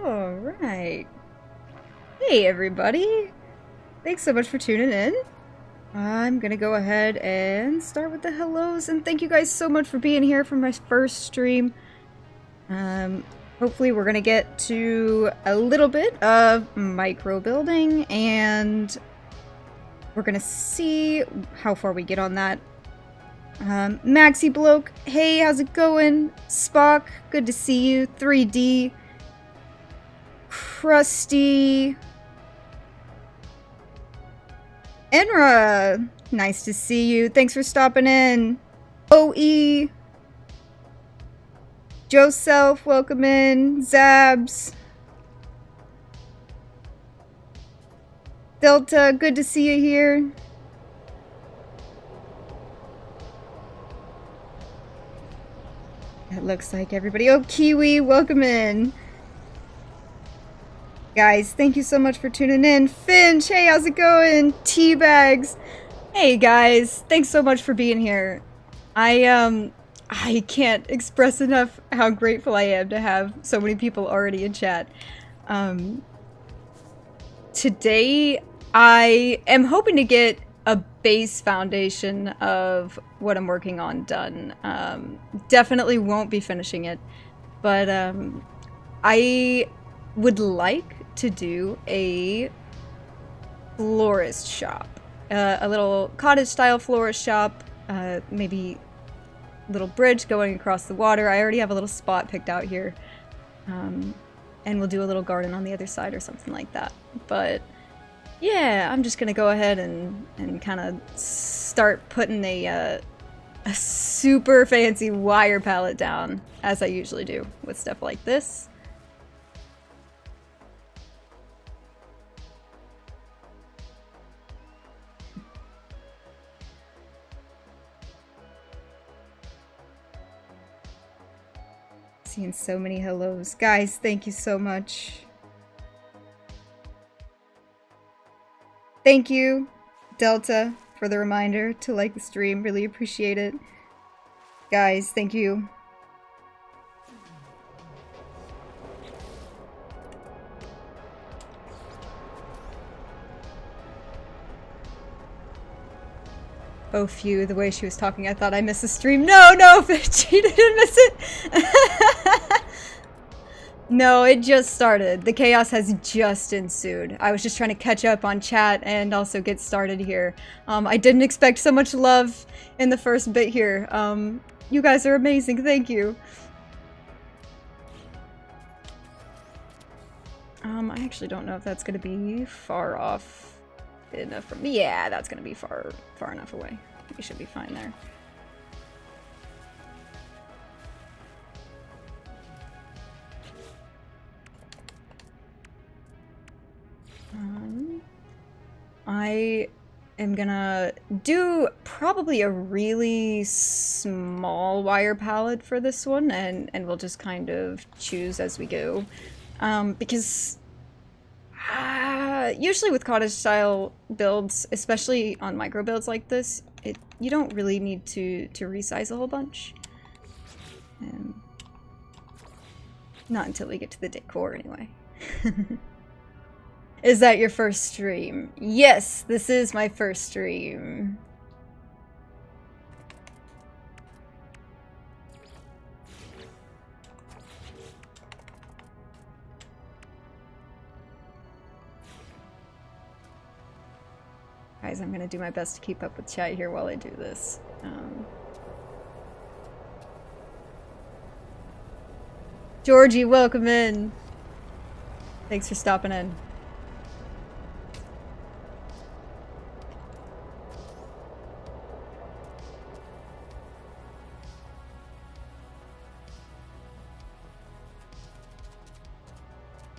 Alright. Hey everybody! Thanks so much for tuning in. I'm gonna go ahead and start with the hellos, and thank you guys so much for being here for my first stream. Hopefully we're gonna get to a little bit of micro building, and we're gonna see how far we get on that. Maxi Bloke, hey, how's it going? Spock, good to see you. 3D. Krusty. Enra, nice to see you. Thanks for stopping in. OE. Joseph, welcome in. Zabs. Delta, good to see you here. It looks like everybody. Oh, Kiwi, welcome in. Guys, thank you so much for tuning in. Finch, hey, how's it going? Teabags. Hey guys, thanks so much for being here. I can't express enough how grateful I am to have so many people already in chat. Today, I am hoping to get a base foundation of what I'm working on done. Definitely won't be finishing it, but I would like to do a florist shop. A little cottage-style florist shop, maybe a little bridge going across the water. I already have a little spot picked out here. And we'll do a little garden on the other side or something like that. But yeah, I'm just gonna go ahead and kind of start putting a super fancy wire palette down, as I usually do with stuff like this. Seeing so many hellos. Guys, thank you so much. Thank you, Delta, for the reminder to like the stream. Really appreciate it. Guys, thank you. Oh, phew, the way she was talking, I thought I missed the stream. No, she didn't miss it. No, it just started. The chaos has just ensued. I was just trying to catch up on chat and also get started here. I didn't expect so much love in the first bit here. You guys are amazing, thank you. I actually don't know if that's gonna be far off enough from me. Yeah, that's gonna be far enough away. We should be fine there. I am gonna do probably a really small wire palette for this one, and we'll just kind of choose as we go. Because usually with cottage style builds, especially on micro builds like this, you don't really need to resize a whole bunch. Not until we get to the decor anyway. Is that your first stream? Yes, this is my first stream. Guys, I'm gonna do my best to keep up with chat here while I do this. Georgie, welcome in. Thanks for stopping in.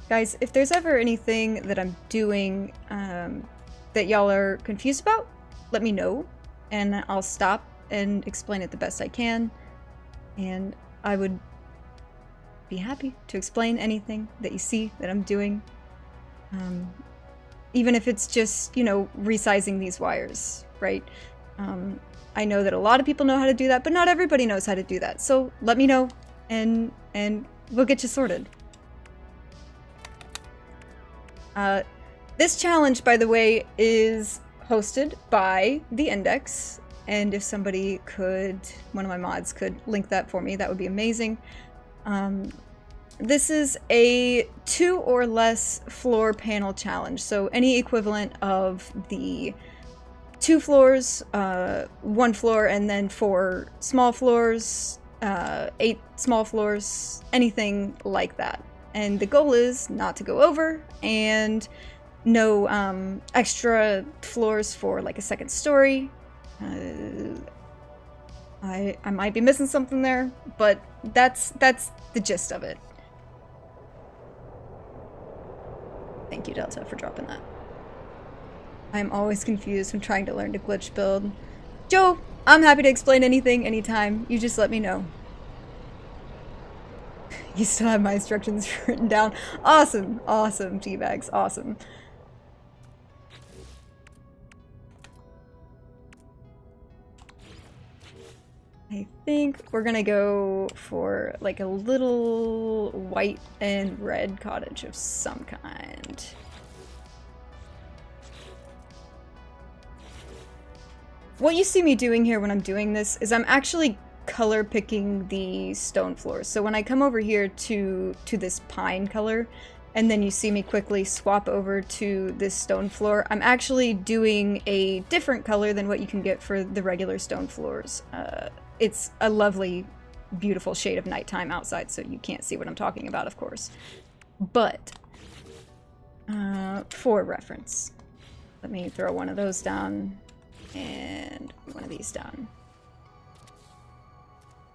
Guys, if there's ever anything that I'm doing that y'all are confused about, let me know, and I'll stop and explain it the best I can, and I would be happy to explain anything that you see that I'm doing, even if it's just, you know, resizing these wires, right? I know that a lot of people know how to do that, but not everybody knows how to do that, so let me know, and we'll get you sorted. This challenge, by the way, is hosted by The Index, and if somebody could, one of my mods could link that for me, that would be amazing. This is a 2 or less floor panel challenge, so any equivalent of the 2 floors, 1 floor, and then 4 small floors, 8 small floors, anything like that. And the goal is not to go over, and no extra floors for like a second story. I might be missing something there, but that's the gist of it. Thank you, Delta, for dropping that. I'm always confused when trying to learn to glitch build. Joe, I'm happy to explain anything, anytime. You just let me know. You still have my instructions written down. Awesome, awesome, T-Bags, awesome. I think we're gonna go for like a little white and red cottage of some kind. What you see me doing here when I'm doing this is I'm actually color picking the stone floors. So when I come over here to this pine color, and then you see me quickly swap over to this stone floor, I'm actually doing a different color than what you can get for the regular stone floors. It's a lovely, beautiful shade of nighttime outside, so you can't see what I'm talking about, of course. But, for reference, let me throw one of those down, and one of these down.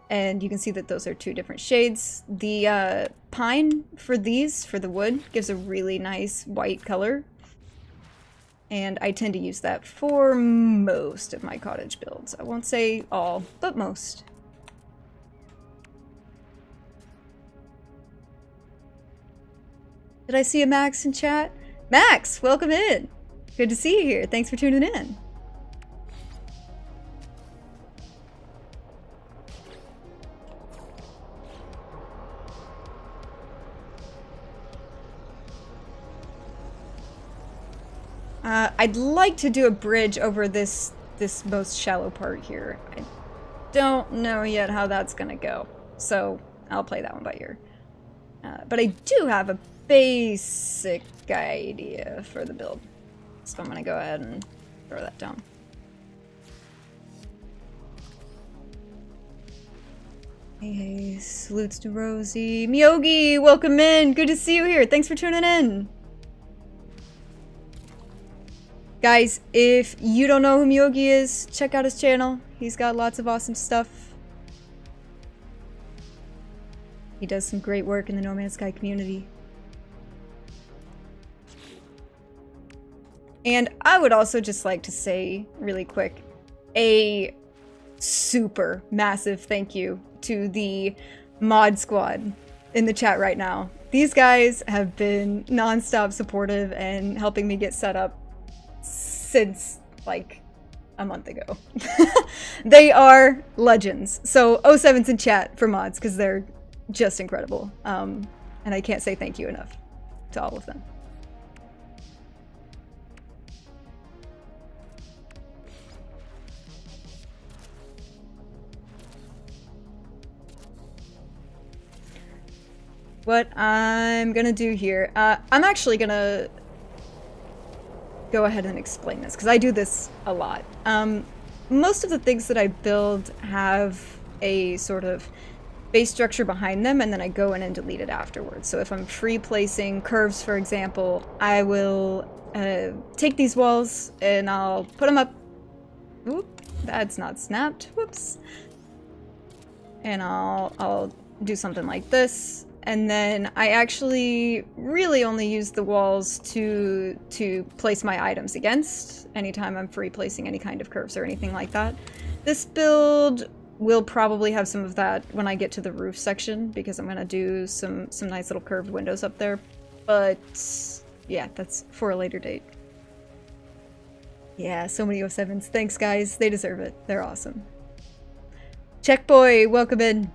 And you can see that those are 2 different shades. The pine for these, for the wood, gives a really nice white color. And I tend to use that for most of my cottage builds. I won't say all, but most. Did I see a Max in chat? Max, welcome in! Good to see you here. Thanks for tuning in. I'd like to do a bridge over this most shallow part here. I don't know yet how that's gonna go, so I'll play that one by ear. But I do have a basic idea for the build, so I'm gonna go ahead and throw that down. Hey, salutes to Rosie. Miyogi, welcome in! Good to see you here. Thanks for tuning in. Guys, if you don't know who Miyogi is, check out his channel. He's got lots of awesome stuff. He does some great work in the No Man's Sky community. And I would also just like to say, really quick, a super massive thank you to the mod squad in the chat right now. These guys have been non-stop supportive and helping me get set up since like a month ago. They are legends. So 07's in chat for mods because they're just incredible. And I can't say thank you enough to all of them. What I'm gonna do here, I'm actually gonna go ahead and explain this because I do this a lot. Most of the things that I build have a sort of base structure behind them, and then I go in and delete it afterwards. So if I'm free placing curves, for example, I will take these walls and I'll put them up. Oop, that's not snapped. Whoops. And I'll do something like this. And then I actually really only use the walls to place my items against anytime I'm free placing any kind of curves or anything like that. This build will probably have some of that when I get to the roof section because I'm gonna do some nice little curved windows up there. But yeah, that's for a later date. Yeah, so many 07s. Thanks guys, they deserve it. They're awesome. Check boy, welcome in.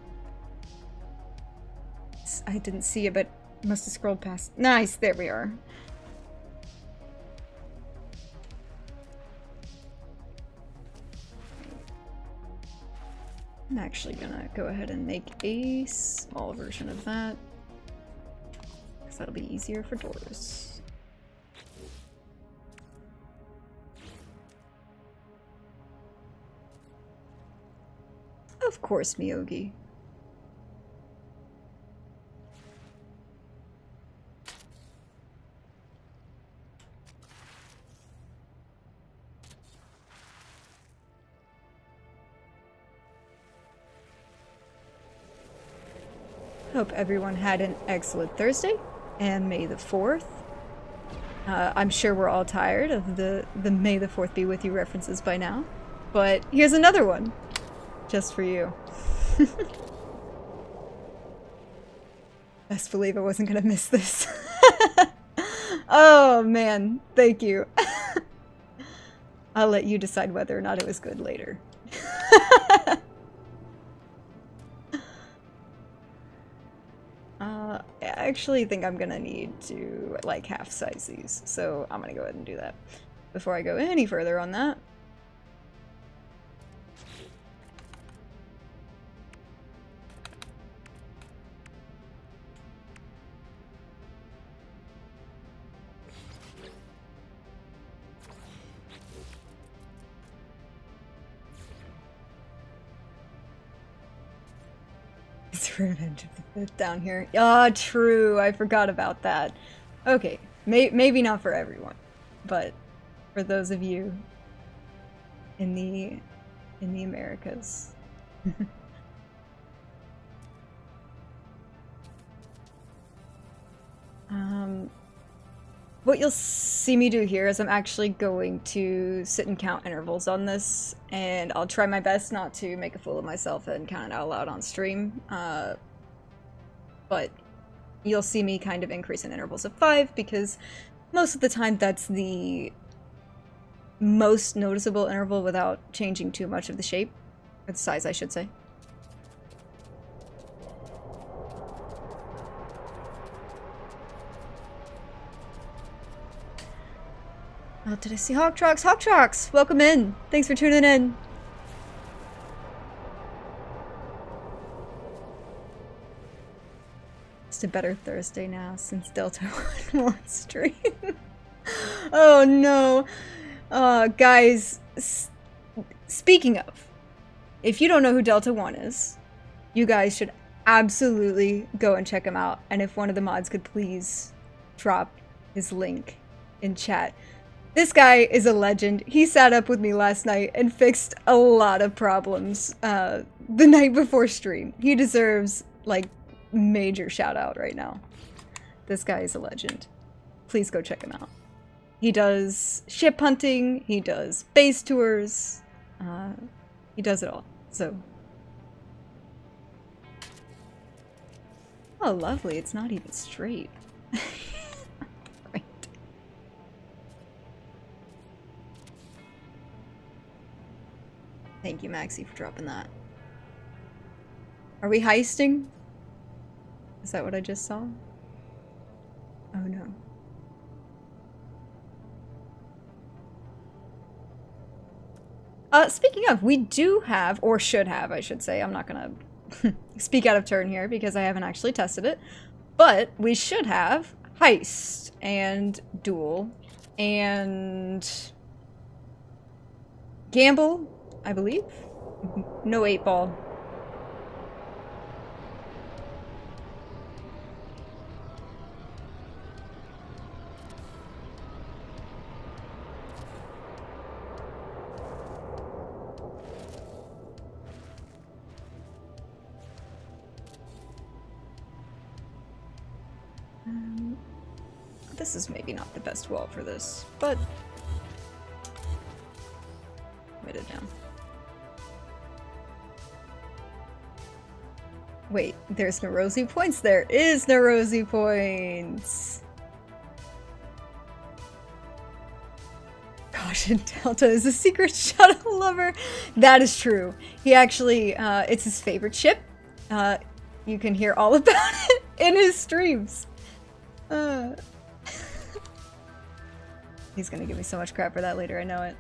I didn't see it, but must have scrolled past. Nice, there we are. I'm actually gonna go ahead and make a small version of that, because that'll be easier for doors. Of course, Miyogi. Hope everyone had an excellent Thursday and May the 4th. I'm sure we're all tired of the May the 4th be with you references by now, but here's another one just for you. Best believe I wasn't gonna miss this. Oh man, thank you. I'll let you decide whether or not it was good later. I actually think I'm gonna need to like half size these, so I'm gonna go ahead and do that before I go any further on that. It's Revenge of the Fifth down here. Ah, true. I forgot about that. Okay, maybe not for everyone, but for those of you in the Americas. What you'll see me do here is I'm actually going to sit and count intervals on this, and I'll try my best not to make a fool of myself and count it out loud on stream, but you'll see me kind of increase in intervals of 5, because most of the time that's the most noticeable interval without changing too much of the shape, or the size I should say. Oh, did I see Hawktrox? Hawktrox! Welcome in! Thanks for tuning in! Just a better Thursday now since Delta 1 won't stream. Oh no! Guys, speaking of, if you don't know who Delta 1 is, you guys should absolutely go and check him out, and if one of the mods could please drop his link in chat. This guy is a legend. He sat up with me last night and fixed a lot of problems the night before stream. He deserves, like, major shout out right now. This guy is a legend. Please go check him out. He does ship hunting, he does base tours, he does it all, so. Oh, lovely, it's not even straight. Thank you, Maxie, for dropping that. Are we heisting? Is that what I just saw? Oh no. Speaking of, we do have, or should have, I should say, I'm not gonna speak out of turn here because I haven't actually tested it, but we should have Heist and Duel and Gamble, I believe. No 8-ball. This is maybe not the best wall for this, but write it down. Wait, there's no rosy points. There is no rosy points. Caution, Delta is a secret shuttle lover. That is true. He actually, it's his favorite ship. You can hear all about it in his streams. He's gonna give me so much crap for that later, I know it.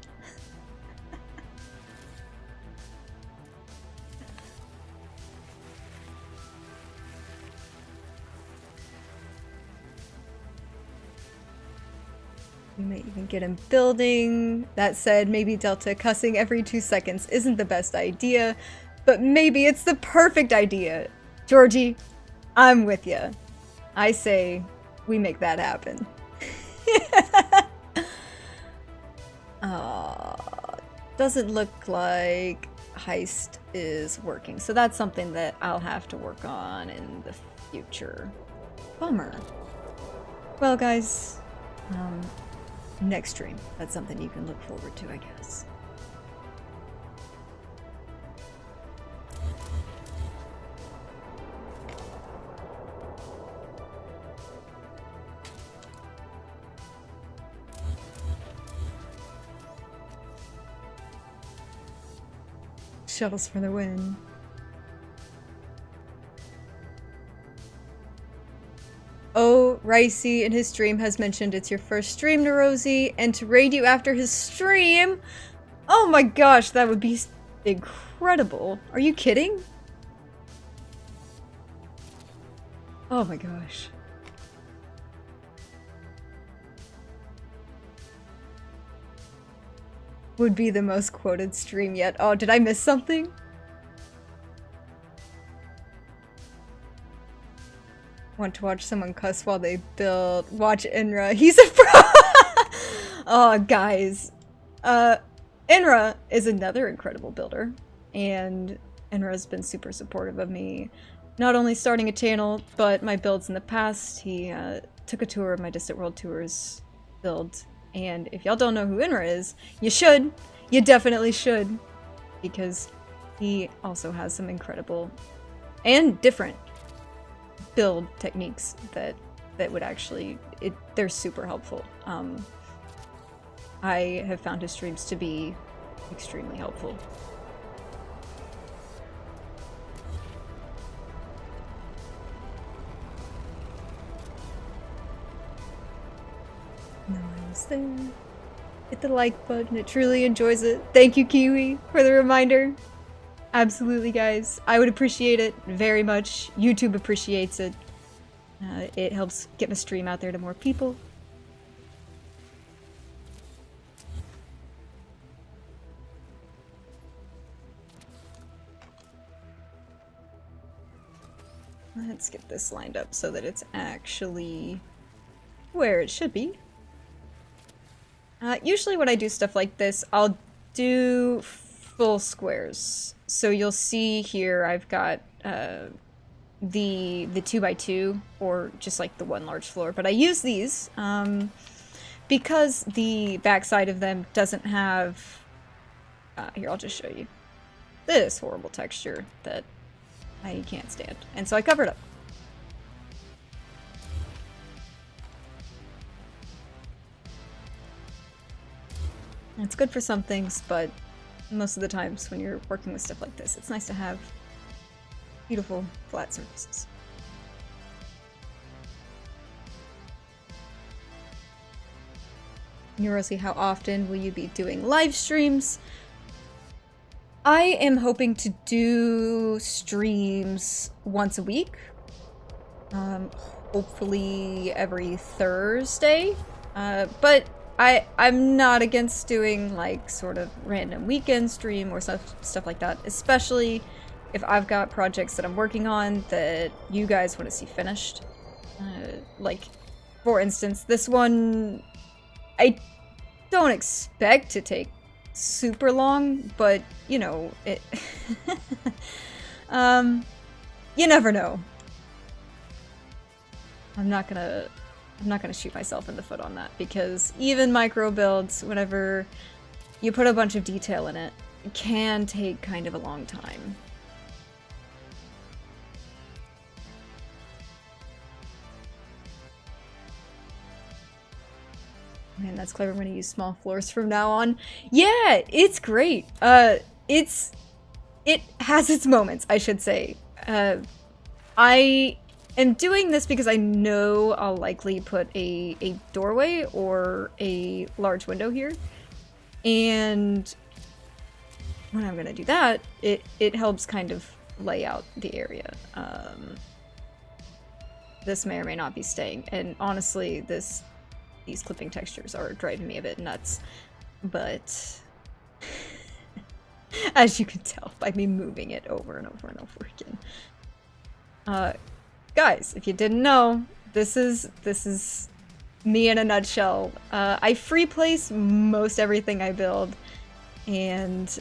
We may even get him building. That said, maybe Delta cussing every 2 seconds isn't the best idea, but maybe it's the perfect idea. Georgie, I'm with ya. I say we make that happen. Doesn't look like heist is working, so that's something that I'll have to work on in the future. Bummer. Well, guys, next stream. That's something you can look forward to, I guess. Shuttles for the win. Oh, Ricey in his stream has mentioned it's your first stream to Rosie, and to raid you after his stream? Oh my gosh, that would be incredible. Are you kidding? Oh my gosh. Would be the most quoted stream yet. Oh, did I miss something? Want to watch someone cuss while they build? Watch Inra. He's a pro! Oh, guys. Inra is another incredible builder. And Inra's been super supportive of me. Not only starting a channel, but my builds in the past. He took a tour of my Distant World Tours build. And if y'all don't know who Inra is, you should. You definitely should. Because he also has some incredible and different build techniques that would actually... they're super helpful. I have found his streams to be extremely helpful. Nice there. Hit the like button, it truly enjoys it. Thank you, Kiwi, for the reminder. Absolutely, guys. I would appreciate it very much. YouTube appreciates it. It helps get my stream out there to more people. Let's get this lined up so that it's actually where it should be. Usually when I do stuff like this, I'll do full squares. So you'll see here I've got the 2x2, or just like the one large floor. But I use these because the backside of them doesn't have... here, I'll just show you. This horrible texture that I can't stand. And so I cover it up. It's good for some things, but most of the times when you're working with stuff like this, it's nice to have beautiful flat surfaces. Neurosi, how often will you be doing live streams? I am hoping to do streams once a week. Hopefully every Thursday. But I'm not against doing like sort of random weekend stream or stuff like that, especially if I've got projects that I'm working on that you guys want to see finished. Like, for instance, this one I don't expect to take super long, but you know, it you never know. I'm not gonna shoot myself in the foot on that, because even micro builds, whenever you put a bunch of detail in it, it can take kind of a long time. Man, that's clever. I'm gonna use small floors from now on. Yeah, it's great. It has its moments, I should say. I am doing this because I know I'll likely put a doorway or a large window here. And when I'm gonna do that, it helps kind of lay out the area. This may or may not be staying, and honestly, this these clipping textures are driving me a bit nuts. But as you can tell by me moving it over and over and over again. Guys, if you didn't know, this is me in a nutshell. I free place most everything I build, and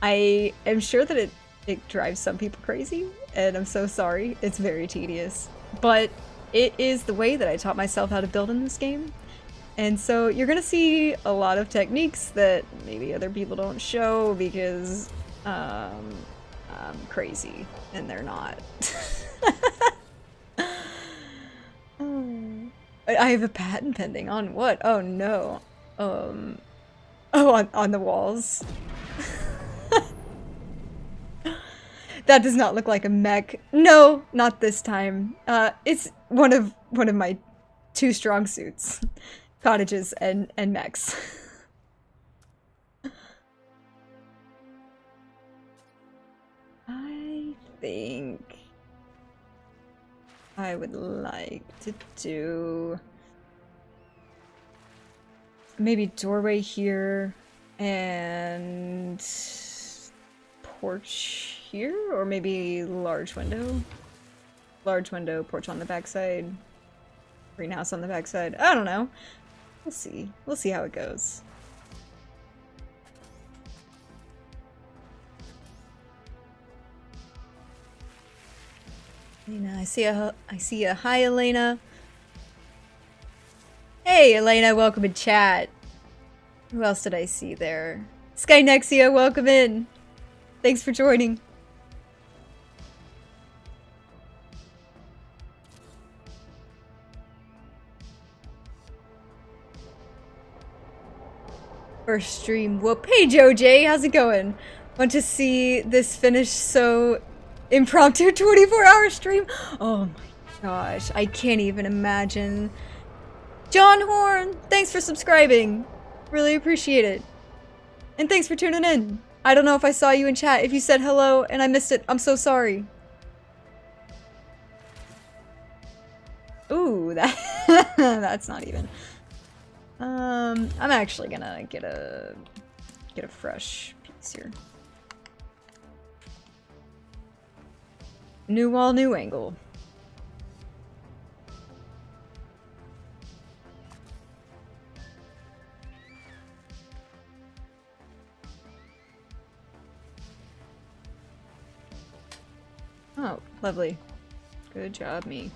I am sure that it drives some people crazy, and I'm so sorry. It's very tedious, but it is the way that I taught myself how to build in this game. And so you're gonna see a lot of techniques that maybe other people don't show because I'm crazy and they're not. I have a patent pending on what? Oh no. Oh, on the walls. That does not look like a mech. No, not this time. It's one of my two strong suits. Cottages and mechs. I think I would like to do maybe doorway here and porch here, or maybe large window. Large window, porch on the backside, greenhouse on the backside. I don't know. We'll see. We'll see how it goes. Elena, I see a hi, Elena. Hey, Elena, welcome in chat. Who else did I see there? Skynexia, welcome in. Thanks for joining. First stream whoop. Hey Joe J, how's it going? Want to see this finish so impromptu 24-hour stream? Oh my gosh, I can't even imagine. John Horn, thanks for subscribing. Really appreciate it. And thanks for tuning in. I don't know if I saw you in chat. If you said hello and I missed it, I'm so sorry. Ooh, that's not even. I'm actually gonna get a fresh piece here. New wall, new angle. Oh, lovely. Good job, me.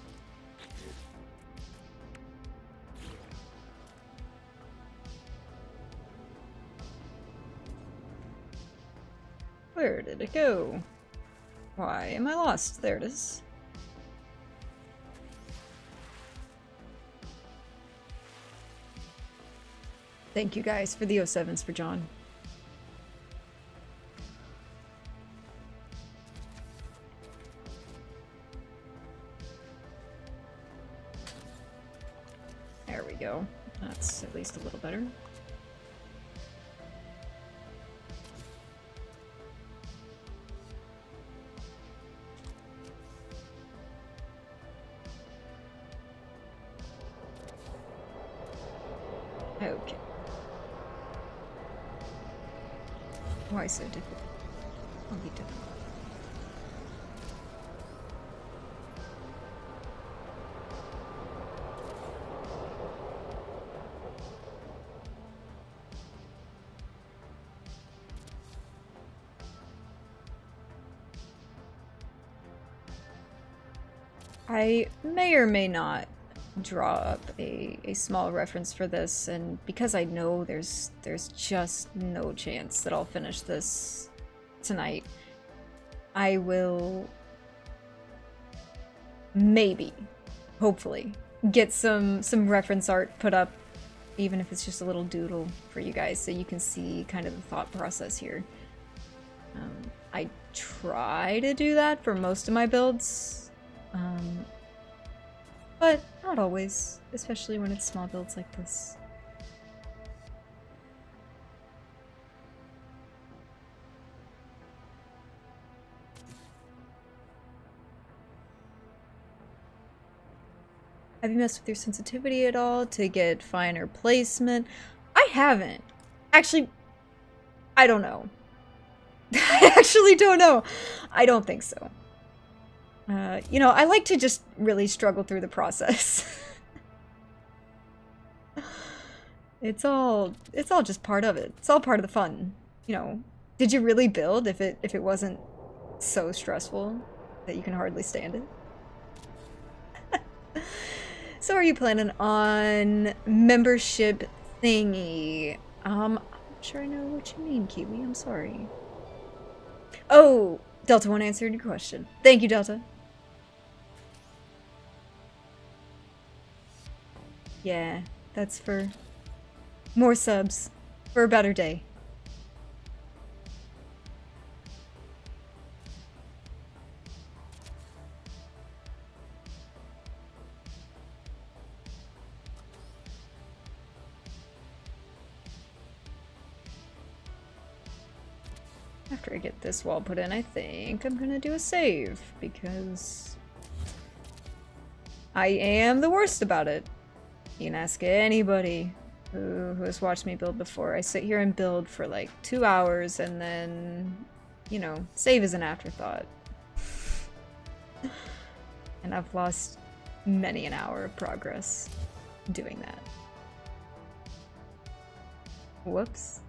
Where did it go? Why am I lost? There it is. Thank you guys for the 07s for John. There we go. That's at least a little better. Okay. Why so difficult? I'll be difficult. I may or may not draw up a small reference for this, and because I know there's just no chance that I'll finish this tonight, I will maybe, hopefully, get some reference art put up, even if it's just a little doodle for you guys so you can see kind of the thought process here. I try to do that for most of my builds. But not always, especially when it's small builds like this. Have you messed with your sensitivity at all to get finer placement? I haven't. Actually, I don't know. I actually don't know. I don't think so. You know, I like to just really struggle through the process. It's all just part of it. It's all part of the fun. You know, did you really build if it wasn't so stressful that you can hardly stand it? So are you planning on membership thingy? I'm not sure I know what you mean, Kiwi. I'm sorry. Oh, Delta 1 answered your question. Thank you, Delta. Yeah, that's for more subs for a better day. After I get this wall put in, I think I'm gonna do a save, because I am the worst about it. You can ask anybody who has watched me build before. I sit here and build for like 2 hours, and then, you know, save is an afterthought. And I've lost many an hour of progress doing that. Whoops.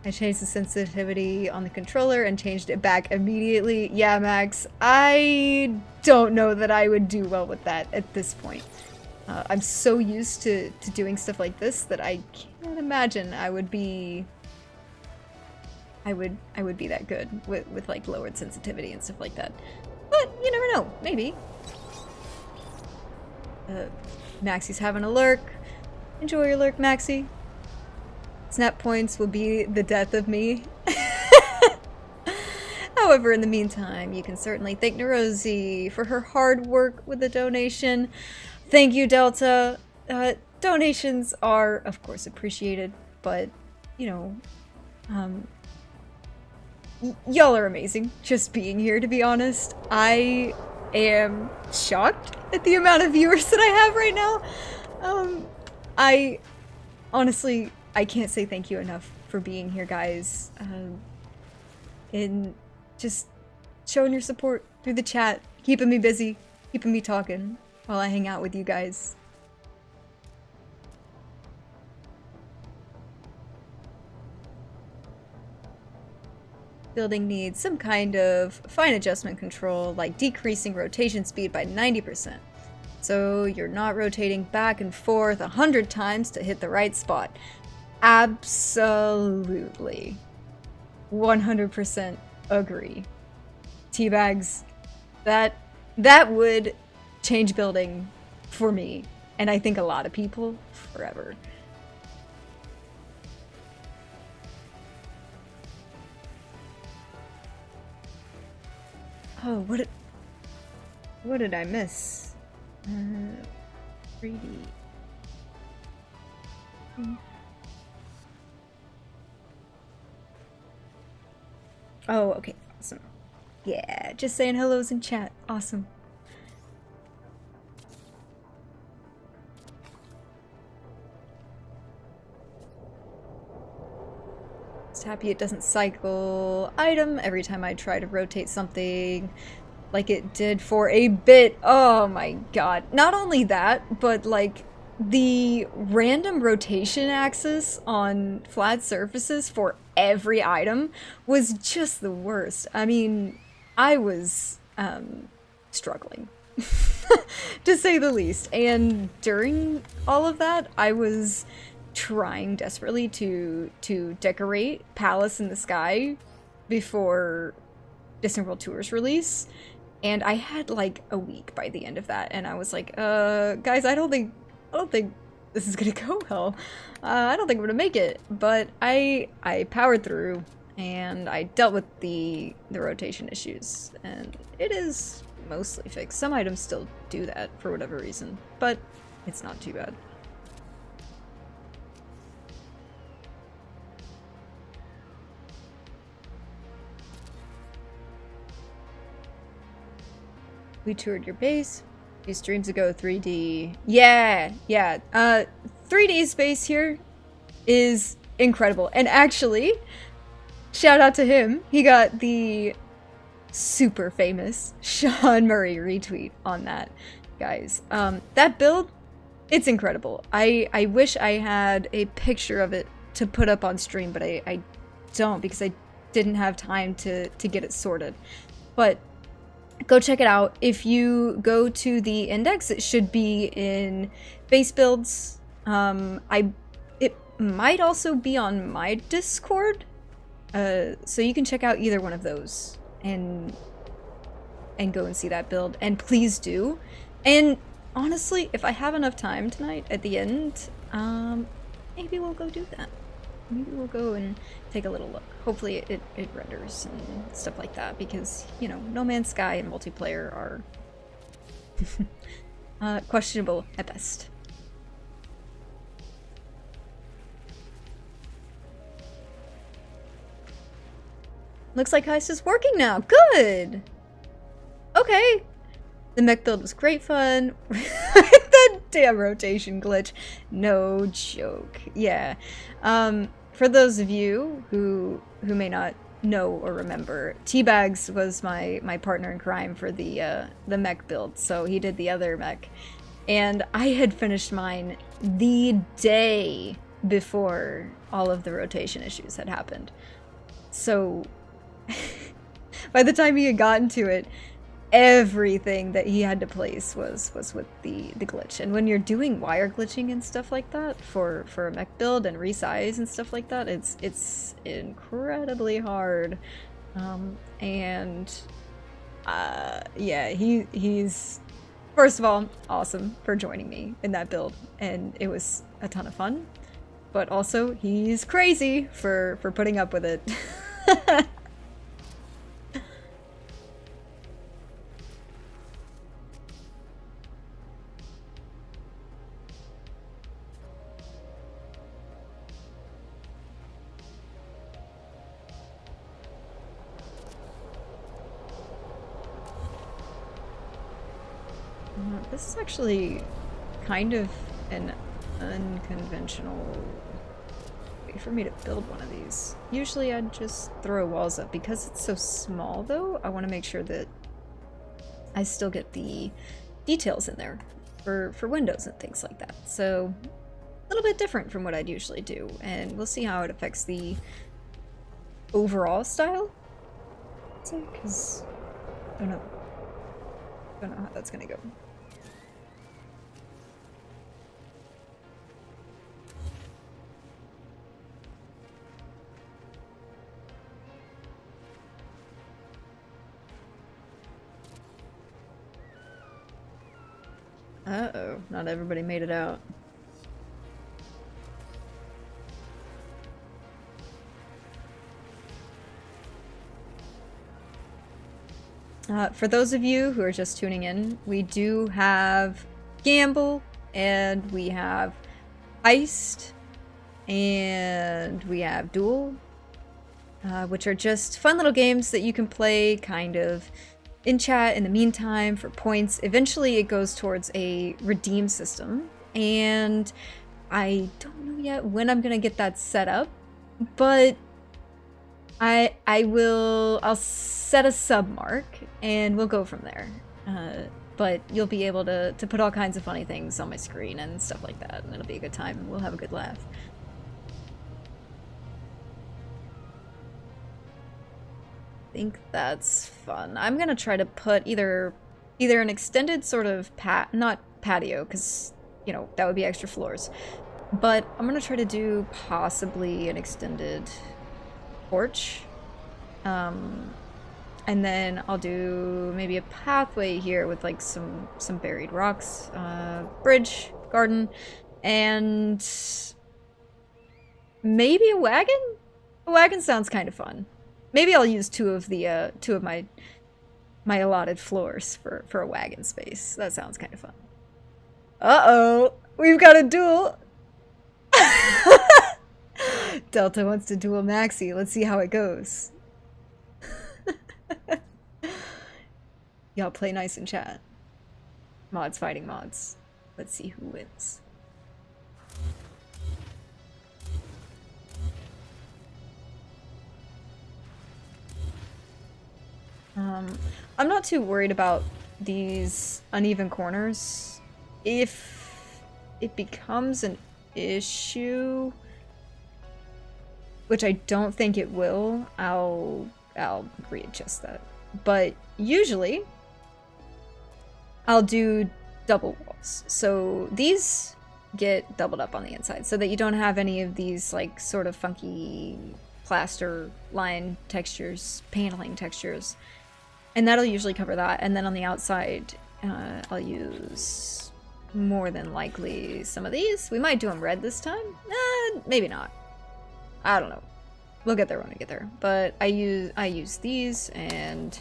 I changed the sensitivity on the controller and changed it back immediately. Yeah, Max, I don't know that I would do well with that at this point. I'm so used to doing stuff like this that I can't imagine I would be... I would be that good with like lowered sensitivity and stuff like that. But you never know, maybe. Maxie's having a lurk. Enjoy your lurk, Maxie. Snap points will be the death of me. However, in the meantime, you can certainly thank Neurosi for her hard work with the donation. Thank you, Delta. Donations are, of course, appreciated, but, you know, y'all are amazing, just being here, to be honest. I am shocked at the amount of viewers that I have right now. I honestly... I can't say thank you enough for being here, guys, and just showing your support through the chat, keeping me busy, keeping me talking while I hang out with you guys. Building needs some kind of fine adjustment control, like decreasing rotation speed by 90%. So you're not rotating back and forth 100 times to hit the right spot. Absolutely. 100% agree. Teabags, that would change building for me, and I think a lot of people forever. Oh, what did I miss? 3D. Oh, okay, awesome. Yeah, just saying hellos in chat. Awesome. Just happy it doesn't cycle item every time I try to rotate something like it did for a bit. Oh my god. Not only that, but like the random rotation axis on flat surfaces for every item was just the worst. I mean, I was struggling to say the least, and during all of that I was trying desperately to decorate Palace in the Sky before Distant World Tour's release, and I had like a week by the end of that, and I was like, guys, I don't think this is gonna go well. I don't think I'm gonna make it. But I powered through, and I dealt with the rotation issues, and it is mostly fixed. Some items still do that for whatever reason, but it's not too bad. We toured your base. Few streams ago, 3D. Yeah, yeah. 3D space here is incredible. And actually, shout out to him. He got the super famous Sean Murray retweet on that, guys. That build, it's incredible. I wish I had a picture of it to put up on stream, but I don't, because I didn't have time to get it sorted. But go check it out. If you go to the index, it should be in base builds. It might also be on my Discord. So you can check out either one of those and go and see that build. And please do. And honestly, if I have enough time tonight at the end, maybe we'll go do that. Maybe we'll go and take a little look. Hopefully it renders and stuff like that, because, you know, No Man's Sky and multiplayer are questionable at best. Looks like Heist is working now. Good! Okay. The mech build was great fun. That damn rotation glitch. No joke. Yeah. For those of you who may not know or remember, Teabags was my partner in crime for the mech build, so he did the other mech. And I had finished mine the day before all of the rotation issues had happened. So by the time he had gotten to it, everything that he had to place was with the glitch. And when you're doing wire glitching and stuff like that for a mech build and resize and stuff like that, it's incredibly hard. Yeah, he's first of all awesome for joining me in that build, and it was a ton of fun. But also he's crazy for putting up with it. This is actually kind of an unconventional way for me to build one of these. Usually I'd just throw walls up. Because it's so small though, I want to make sure that I still get the details in there for windows and things like that. So a little bit different from what I'd usually do, and we'll see how it affects the overall style. Because I don't know how that's gonna go. Uh-oh, not everybody made it out. For those of you who are just tuning in, we do have Gamble, and we have Heist, and we have Duel, which are just fun little games that you can play kind of in chat in the meantime for points. Eventually it goes towards a redeem system, and I don't know yet when I'm gonna get that set up, but I'll set a sub mark and we'll go from there. But you'll be able to put all kinds of funny things on my screen and stuff like that, and it'll be a good time and we'll have a good laugh. I think that's fun. I'm gonna try to put either an extended sort of not patio, because, you know, that would be extra floors, but I'm gonna try to do possibly an extended porch, and then I'll do maybe a pathway here with like some buried rocks, bridge, garden, and maybe a wagon? A wagon sounds kind of fun. Maybe I'll use two of my allotted floors for a wagon space. That sounds kind of fun. Uh-oh! We've got a duel! Delta wants to duel Maxi. Let's see how it goes. Y'all play nice in chat. Mods fighting mods. Let's see who wins. I'm not too worried about these uneven corners. If it becomes an issue, which I don't think it will, I'll readjust that. But usually I'll do double walls. So these get doubled up on the inside so that you don't have any of these like sort of funky plaster line textures, paneling textures. And that'll usually cover that. And then on the outside, I'll use more than likely some of these. We might do them red this time. Maybe not. I don't know. We'll get there when we get there. But I use these, and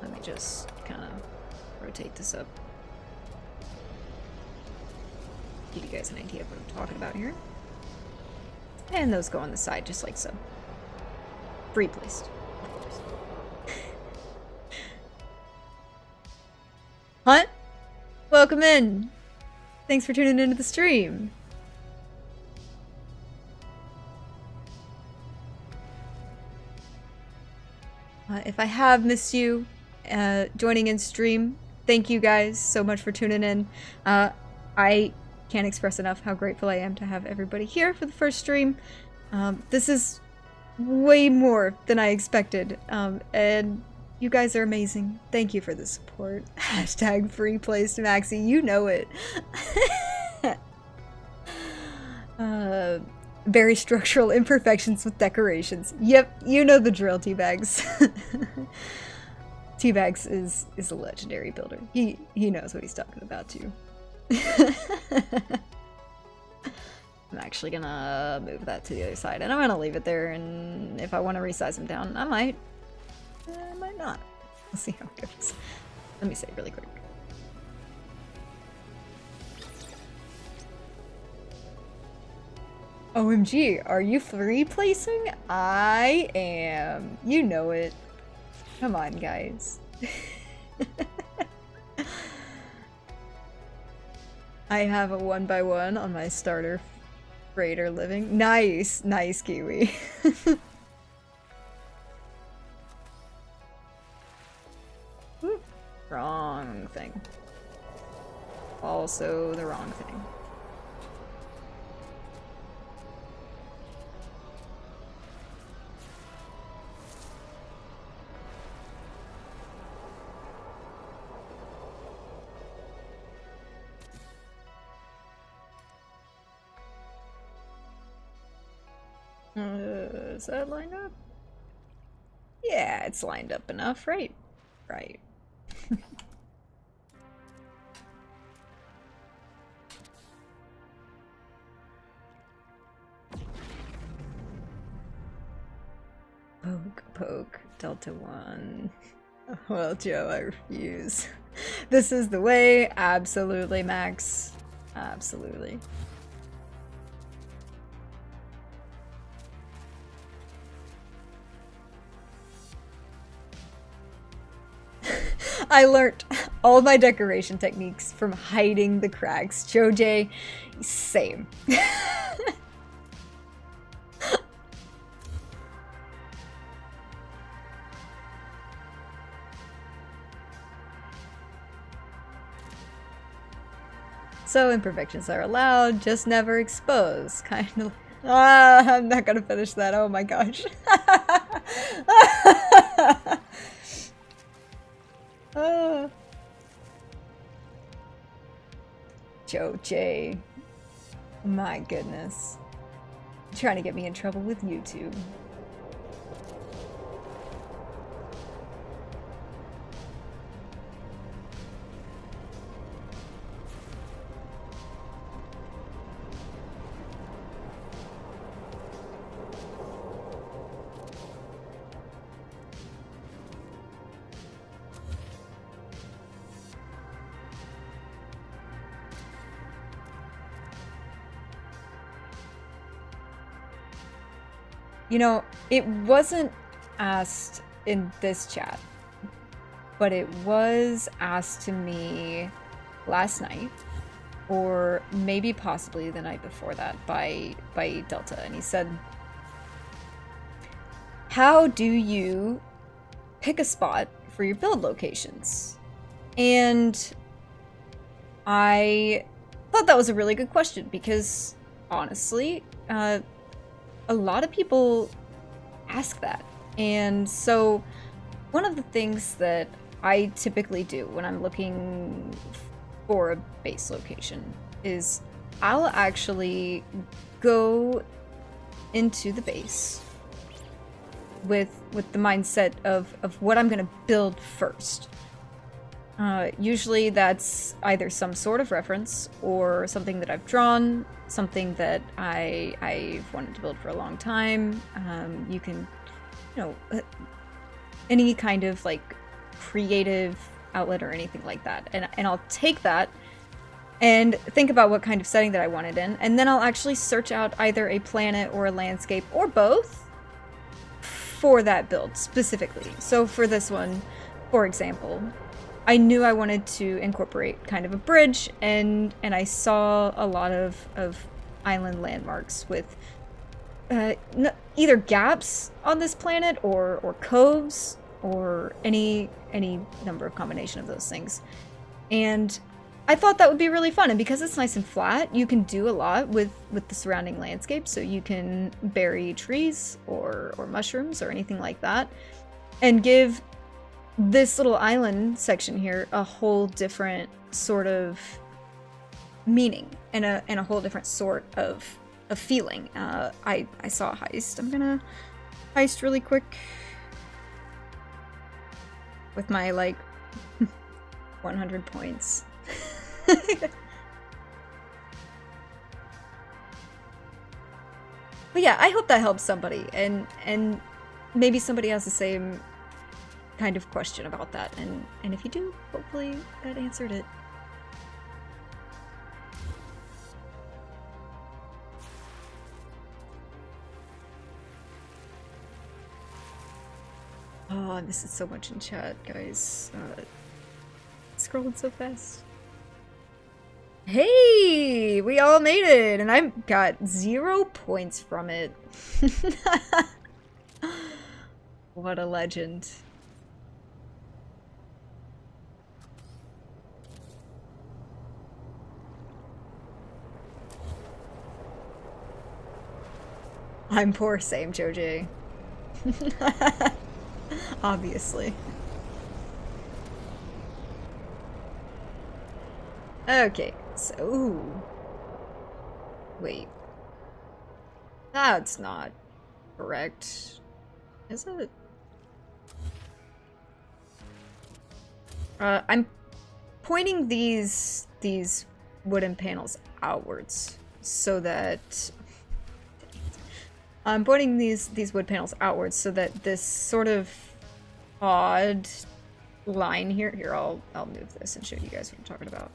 let me just kind of rotate this up. Give you guys an idea of what I'm talking about here. And those go on the side just like so. Free placed. Hunt? Welcome in. Thanks for tuning into the stream. If I have missed you joining in stream, thank you guys so much for tuning in. I can't express enough how grateful I am to have everybody here for the first stream. This is way more than I expected, and you guys are amazing. Thank you for the support. Hashtag free placed Maxi, you know it. Very structural imperfections with decorations. Yep, you know the drill, Teabags. Teabags is a legendary builder. He knows what he's talking about too. I'm actually gonna move that to the other side, and I'm gonna leave it there, and if I want to resize him down, I might not. We'll see how it goes. Let me say really quick. OMG, are you free placing? I am. You know it. Come on, guys. I have a 1x1 on my starter freighter living. Nice, nice, Kiwi. Wrong thing. Also the wrong thing. Is that lined up? Yeah, it's lined up enough, right? Right. Poke, Delta 1. Well, Joe, I refuse. This is the way. Absolutely, Max. Absolutely. I learned all my decoration techniques from hiding the cracks. Joe J, same. So imperfections are allowed, just never expose. Kind of. I'm not gonna finish that. Oh my gosh. Joe J. My goodness. You're trying to get me in trouble with YouTube. You know, it wasn't asked in this chat, but it was asked to me last night, or maybe possibly the night before that, by Delta, and he said, how do you pick a spot for your build locations? And I thought that was a really good question, because honestly, a lot of people ask that. And so one of the things that I typically do when I'm looking for a base location is I'll actually go into the base with the mindset of what I'm gonna build first. Usually that's either some sort of reference or something that I've drawn, something that I've wanted to build for a long time. You can, any kind of like creative outlet or anything like that. And I'll take that and think about what kind of setting that I want it in, and then I'll actually search out either a planet or a landscape or both for that build specifically. So for this one, for example, I knew I wanted to incorporate kind of a bridge, and I saw a lot of island landmarks with either gaps on this planet or coves or any number of combination of those things. And I thought that would be really fun, and because it's nice and flat, you can do a lot with the surrounding landscape. So you can bury trees or mushrooms or anything like that, and give this little island section here a whole different sort of meaning and a whole different sort of feeling. I saw a heist. I'm gonna heist really quick with my like 100 points. But yeah, I hope that helps somebody, and maybe somebody has the same kind of question about that, and if you do, hopefully that answered it. Oh, I'm missing so much in chat, guys. Scrolling so fast. Hey, we all made it, and I got 0 points from it. What a legend. I'm poor, same, Joj. Obviously. Okay, so... Ooh. Wait. That's not correct. Is it? I'm pointing these wooden panels outwards so that... I'm pointing these wood panels outwards so that this sort of odd line here... Here, I'll move this and show you guys what I'm talking about.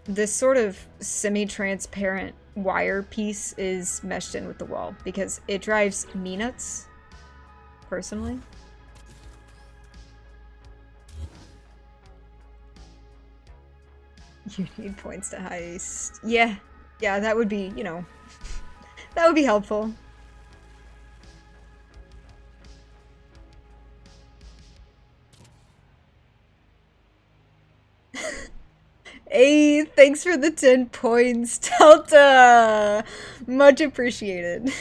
This sort of semi-transparent wire piece is meshed in with the wall because it drives me nuts, personally. You need points to heist. Yeah, that would be, you know, that would be helpful. Hey, thanks for the 10 points, Delta! Much appreciated.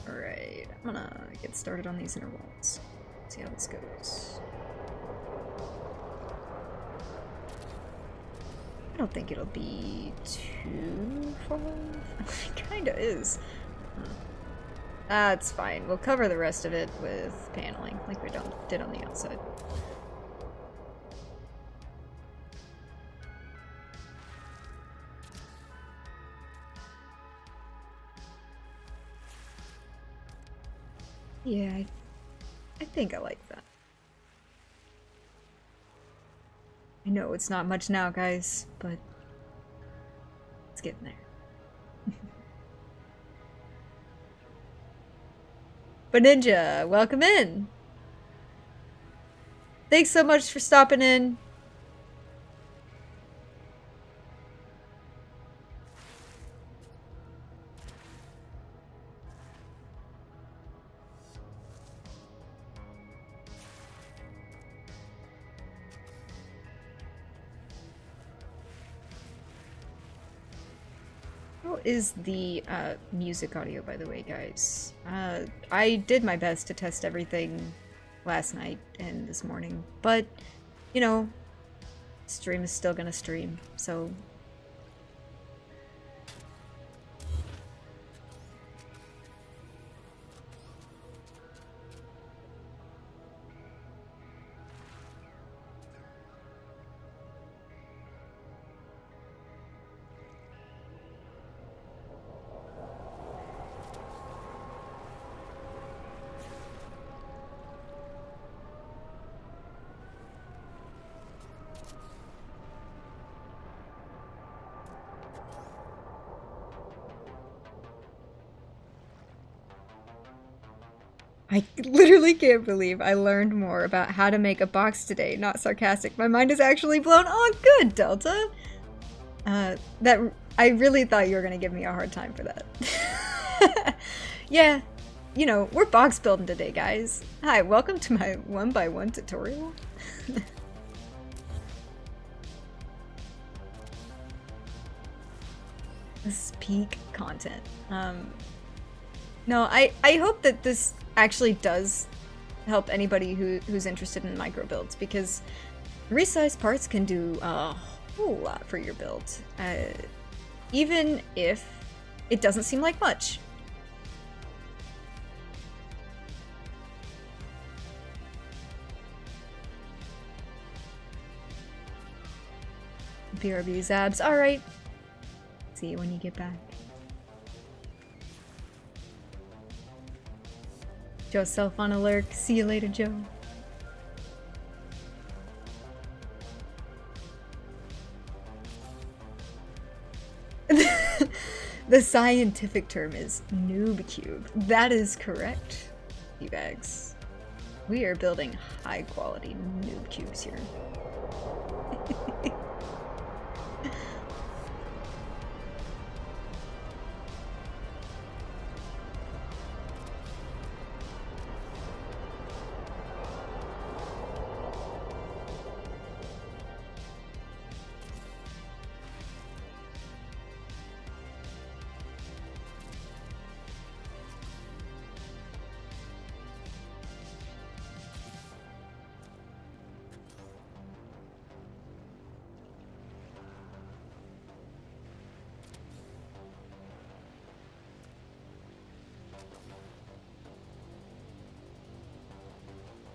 Alright, I'm gonna get started on these inner walls. See how this goes. I don't think it'll be too far. It kinda is. That's fine. We'll cover the rest of it with paneling, like we did on the outside. Yeah, I think I like that. I know it's not much now, guys, but it's getting there. But Ninja, welcome in. Thanks so much for stopping in. How is the music audio, by the way, guys? I did my best to test everything last night and this morning, but, you know, stream is still gonna stream, so... I literally can't believe I learned more about how to make a box today. Not sarcastic. My mind is actually blown. Oh, good, Delta. I really thought you were gonna give me a hard time for that. Yeah, you know, we're box building today, guys. Hi, welcome to my 1x1 tutorial. This is peak content. No, I hope that this actually does help anybody who's interested in micro builds, because resized parts can do a whole lot for your build, even if it doesn't seem like much. BRB Zabs, alright. See you when you get back. Joe self on a lurk. See you later, Joe. The scientific term is noob cube. That is correct, E-bags. We are building high quality noob cubes here.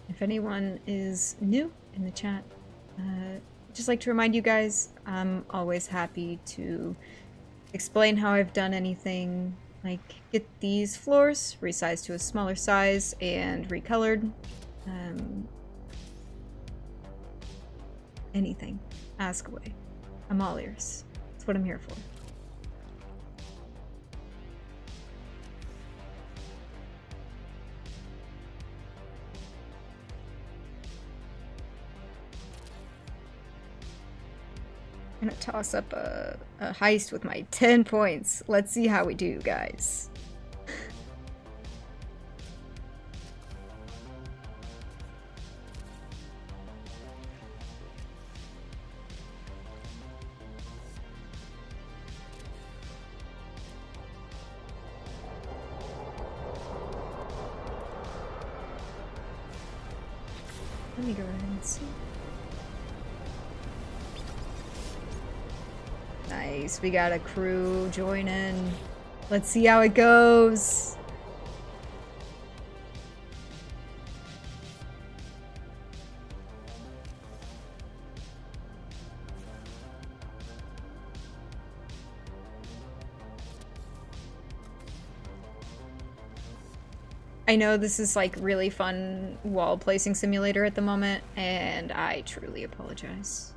If anyone is new in the chat, just like to remind you guys, I'm always happy to explain how I've done anything, like get these floors resized to a smaller size and recolored. Anything. Ask away. I'm all ears. That's what I'm here for. I'm gonna toss up a heist with my 10 points. Let's see how we do, guys. Let me go ahead and see. Nice, we got a crew join in. Let's see how it goes. I know this is like really fun wall placing simulator at the moment, and I truly apologize.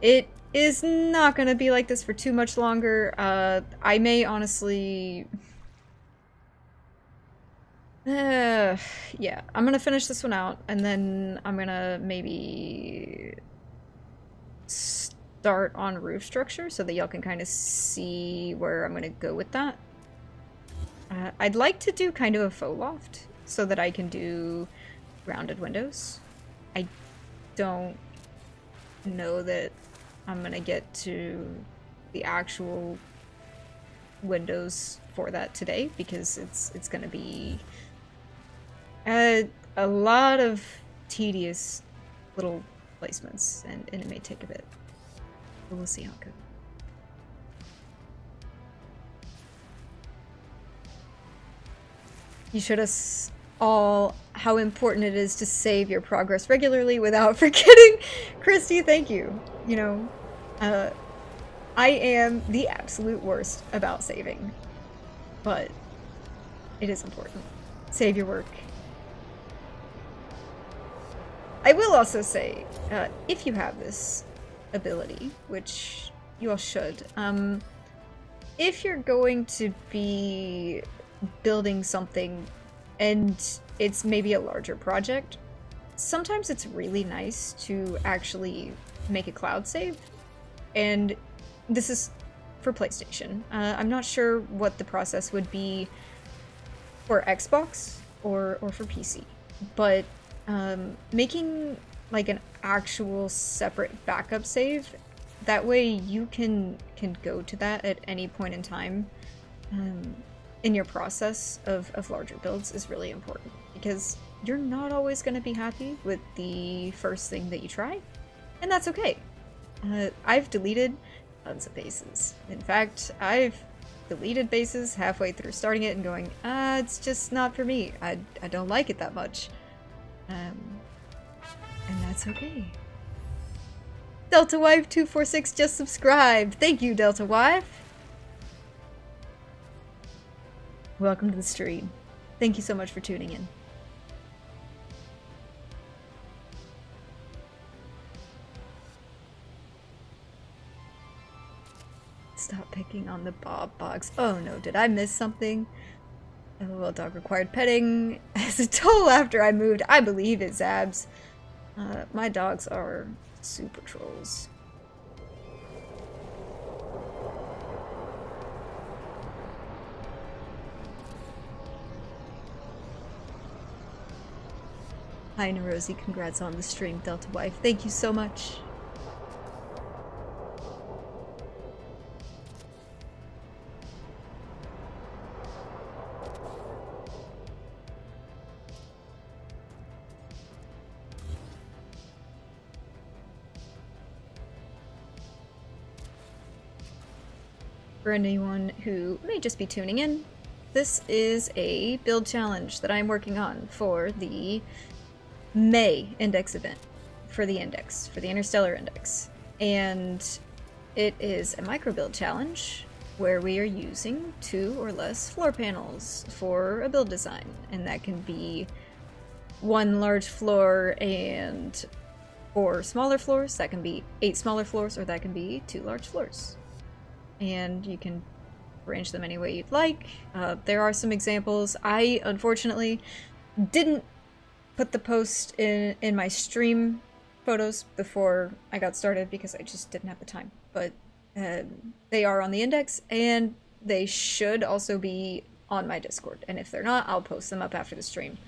It is not gonna be like this for too much longer. I may honestly... yeah, I'm gonna finish this one out, and then I'm gonna maybe start on roof structure so that y'all can kind of see where I'm gonna go with that. I'd like to do kind of a faux loft so that I can do rounded windows. I don't know that I'm gonna get to the actual windows for that today because it's gonna be a lot of tedious little placements and it may take a bit. But we'll see how it goes. You showed us all how important it is to save your progress regularly without forgetting. Christy, thank you. You know, I am the absolute worst about saving, but it is important. Save your work. I will also say, if you have this ability, which you all should, if you're going to be building something and it's maybe a larger project, sometimes it's really nice to actually make a cloud save. And this is for PlayStation. I'm not sure what the process would be for Xbox or for PC, but making like an actual separate backup save, that way you can go to that at any point in time in your process of larger builds is really important, because you're not always going to be happy with the first thing that you try, and that's okay. I've deleted tons of bases. In fact, I've deleted bases halfway through starting it and going, it's just not for me. I don't like it that much. And that's okay. Delta Wife 246 just subscribed. Thank you, Delta Wife. Welcome to the stream. Thank you so much for tuning in. Stop picking on the Bob box. Oh no, did I miss something? LOL dog required petting as a toll after I moved. I believe it, Zabs. My dogs are super trolls. Hi, Narosi. Congrats on the stream, Delta Wife. Thank you so much. For anyone who may just be tuning in, this is a build challenge that I'm working on for the May index event, for the Interstellar Index. And it is a micro build challenge where we are using 2 or less floor panels for a build design. And that can be 1 large floor and 4 smaller floors, that can be 8 smaller floors, or that can be 2 large floors. And you can arrange them any way you'd like. There are some examples. I, unfortunately, didn't put the post in my stream photos before I got started because I just didn't have the time. But they are on the index, and they should also be on my Discord. And if they're not, I'll post them up after the stream.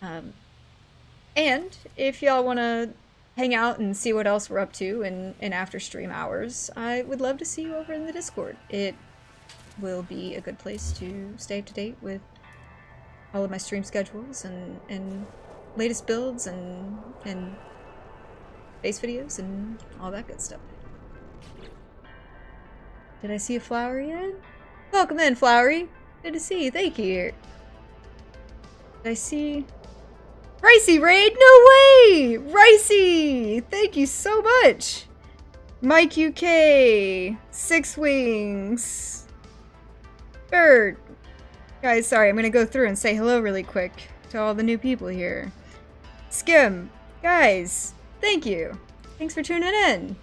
And if y'all want to hang out and see what else we're up to in after stream hours, I would love to see you over in the Discord. It will be a good place to stay up to date with all of my stream schedules and latest builds and base videos and all that good stuff. Did I see a Flowery yet? Welcome in, Flowery. Good to see you. Thank you. Did I see... Ricey Raid? No way! Ricey! Thank you so much! Mike UK, Six Wings, Bird. Guys, sorry, I'm gonna go through and say hello really quick to all the new people here. Skim, guys, thank you. Thanks for tuning in.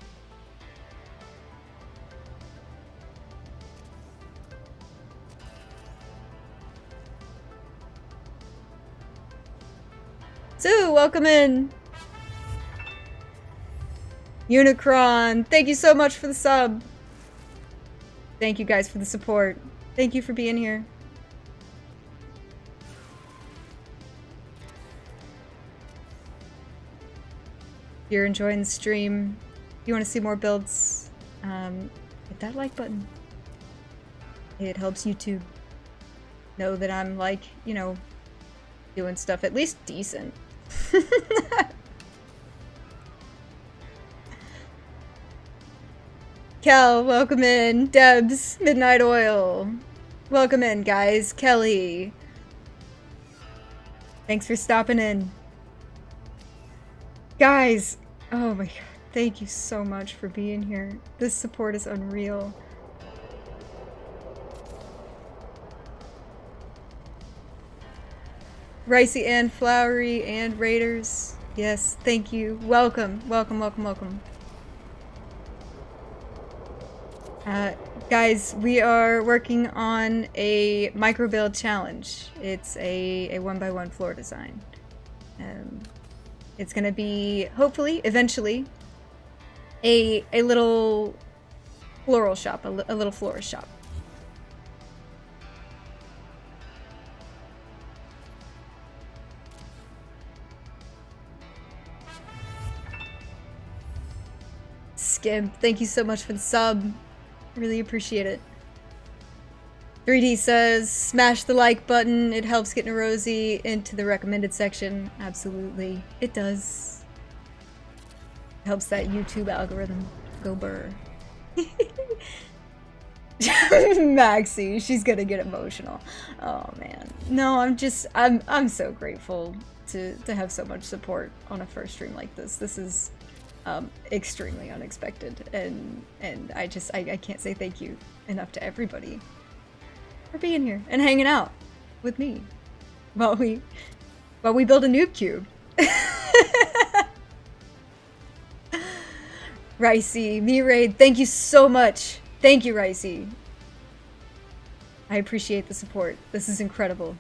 Sue, welcome in. Unicron, thank you so much for the sub. Thank you guys for the support. Thank you for being here. If you're enjoying the stream, if you want to see more builds, hit that like button. It helps YouTube know that I'm, like, you know, doing stuff at least decent. Kel, welcome in. Debs, Midnight Oil. Welcome in, guys. Kelly. Thanks for stopping in. Guys, oh my god, thank you so much for being here. This support is unreal. Ricey and Flowery and Raiders. Yes, thank you. Welcome, welcome, welcome, welcome. Guys, we are working on a microbuild challenge. It's a 1x1 floor design. It's gonna be, hopefully, eventually, a little floral shop, a little florist shop. Skimp, thank you so much for the sub. Really appreciate it. 3D says, smash the like button. It helps get Rosie into the recommended section. Absolutely. It does. It helps that YouTube algorithm go burr. Maxie, she's gonna get emotional. Oh man. No, I'm so grateful to have so much support on a first stream like this. This is extremely unexpected, and I can't say thank you enough to everybody for being here and hanging out with me while we build a noob cube. Ricey, me raid, thank you so much. Thank you, Ricey. I appreciate the support. This is incredible.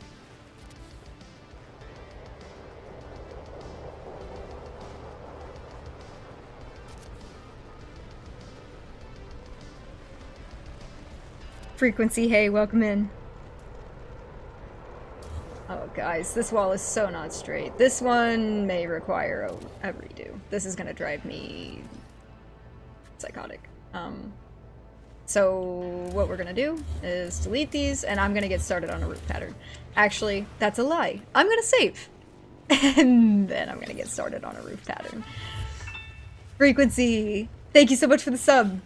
Frequency, hey, welcome in. Oh, guys, this wall is so not straight. This one may require a redo. This is gonna drive me psychotic. So what we're gonna do is delete these, and I'm gonna get started on a roof pattern. Actually, that's a lie. I'm gonna save, and then I'm gonna get started on a roof pattern. Frequency, thank you so much for the sub.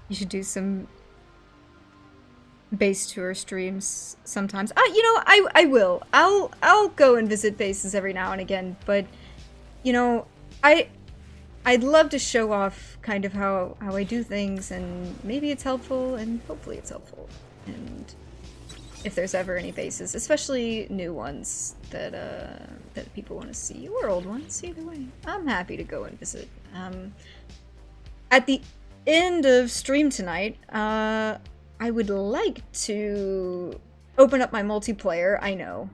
You should do some base tour streams sometimes. You know, I will. I'll go and visit bases every now and again, but you know, I'd love to show off kind of how I do things, and maybe it's helpful, and hopefully it's helpful. And if there's ever any bases, especially new ones that people want to see, or old ones, either way, I'm happy to go and visit. At the end of stream tonight, I would like to open up my multiplayer. I know.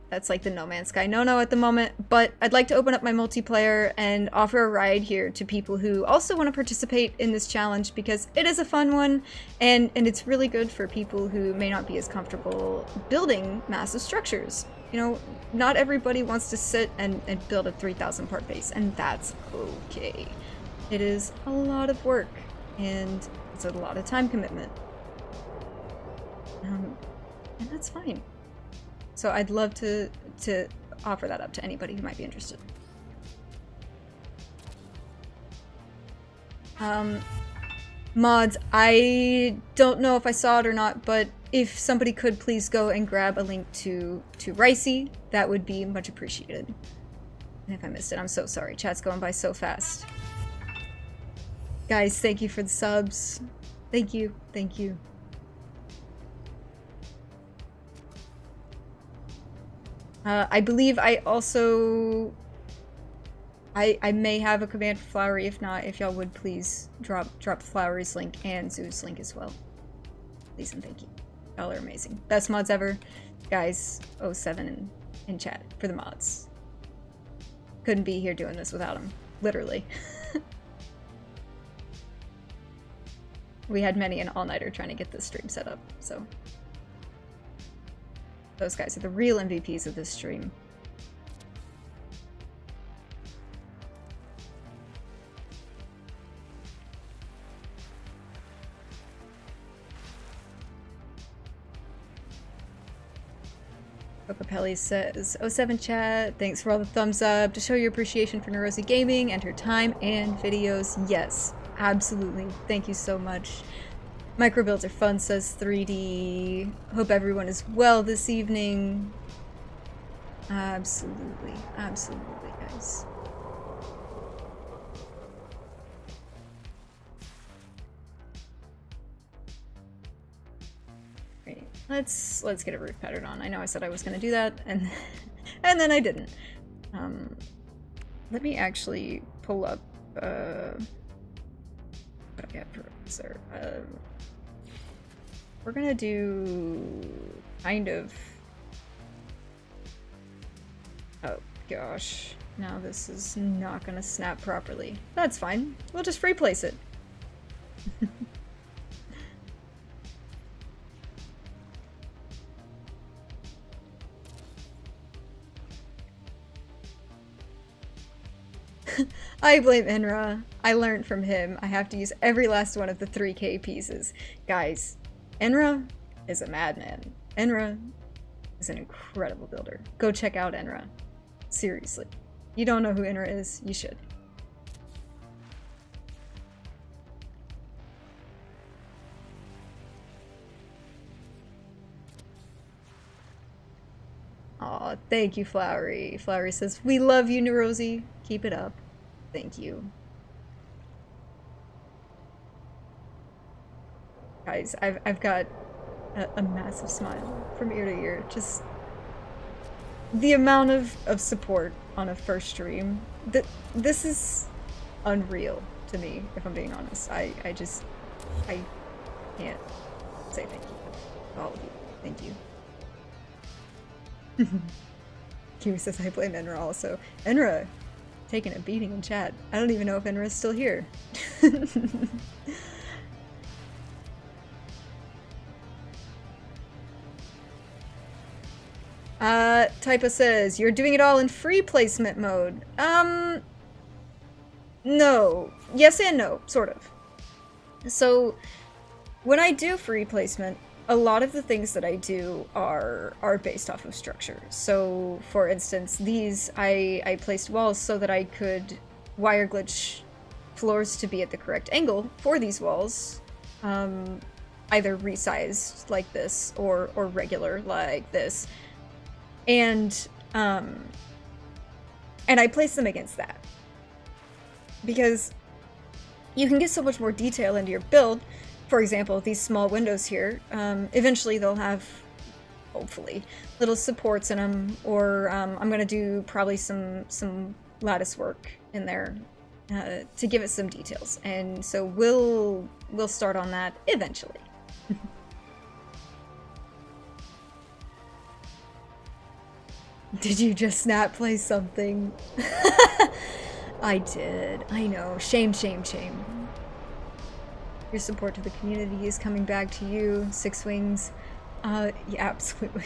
That's like the No Man's Sky no at the moment, but I'd like to open up my multiplayer and offer a ride here to people who also want to participate in this challenge, because it is a fun one, and it's really good for people who may not be as comfortable building massive structures. You know, not everybody wants to sit and build a 3,000 part base, and that's okay. It is a lot of work, and it's a lot of time commitment. And that's fine. So I'd love to offer that up to anybody who might be interested. Mods, I don't know if I saw it or not, but if somebody could please go and grab a link to Ricey, that would be much appreciated. And if I missed it, I'm so sorry. Chat's going by so fast. Guys, thank you for the subs. Thank you. Thank you. I believe I also... I may have a command for Flowery. If not, if y'all would please drop Flowery's link and Zoo's link as well. Please and thank you. Y'all are amazing. Best mods ever. Guys, 07 in chat for the mods. Couldn't be here doing this without them. Literally. We had many an all-nighter trying to get this stream set up, so... Those guys are the real MVPs of this stream. Cocapelli says, 07 chat, thanks for all the thumbs up to show your appreciation for Neurosi Gaming and her time and videos. Yes, absolutely. Thank you so much. Microbuilds are fun, says 3D. Hope everyone is well this evening. Absolutely, absolutely, guys. Right, let's get a roof pattern on. I know I said I was gonna do that, and then I didn't. Let me actually pull up what I got for sir. We're gonna do kind of... Oh gosh, now this is not gonna snap properly. That's fine, we'll just free place it. I blame Enra. I learned from him. I have to use every last one of the 3K pieces. Guys, Enra is a madman. Enra is an incredible builder. Go check out Enra. Seriously. You don't know who Enra is? You should. Aw, thank you, Flowery. Flowery says, we love you, Neurosi. Keep it up. Thank you. Guys, I've got a massive smile from ear to ear. Just the amount of support on a first stream. This is unreal to me, if I'm being honest. I can't say thank you to all of you. Thank you. Kiwi says I blame Enra also. Enra taking a beating in chat. I don't even know if Enra is still here. Typa says, you're doing it all in free placement mode. No. Yes and no, sort of. So, when I do free placement, a lot of the things that I do are based off of structure. So, for instance, these, I placed walls so that I could wire glitch floors to be at the correct angle for these walls. Either resized like this or regular like this. And I place them against that. Because you can get so much more detail into your build. For example, these small windows here, eventually they'll have, hopefully, little supports in them, or I'm gonna do probably some lattice work in there to give it some details. And so we'll start on that eventually. Did you just snap play something? I did. I know. Shame, shame, shame. Your support to the community is coming back to you, Six Wings. Yeah, absolutely.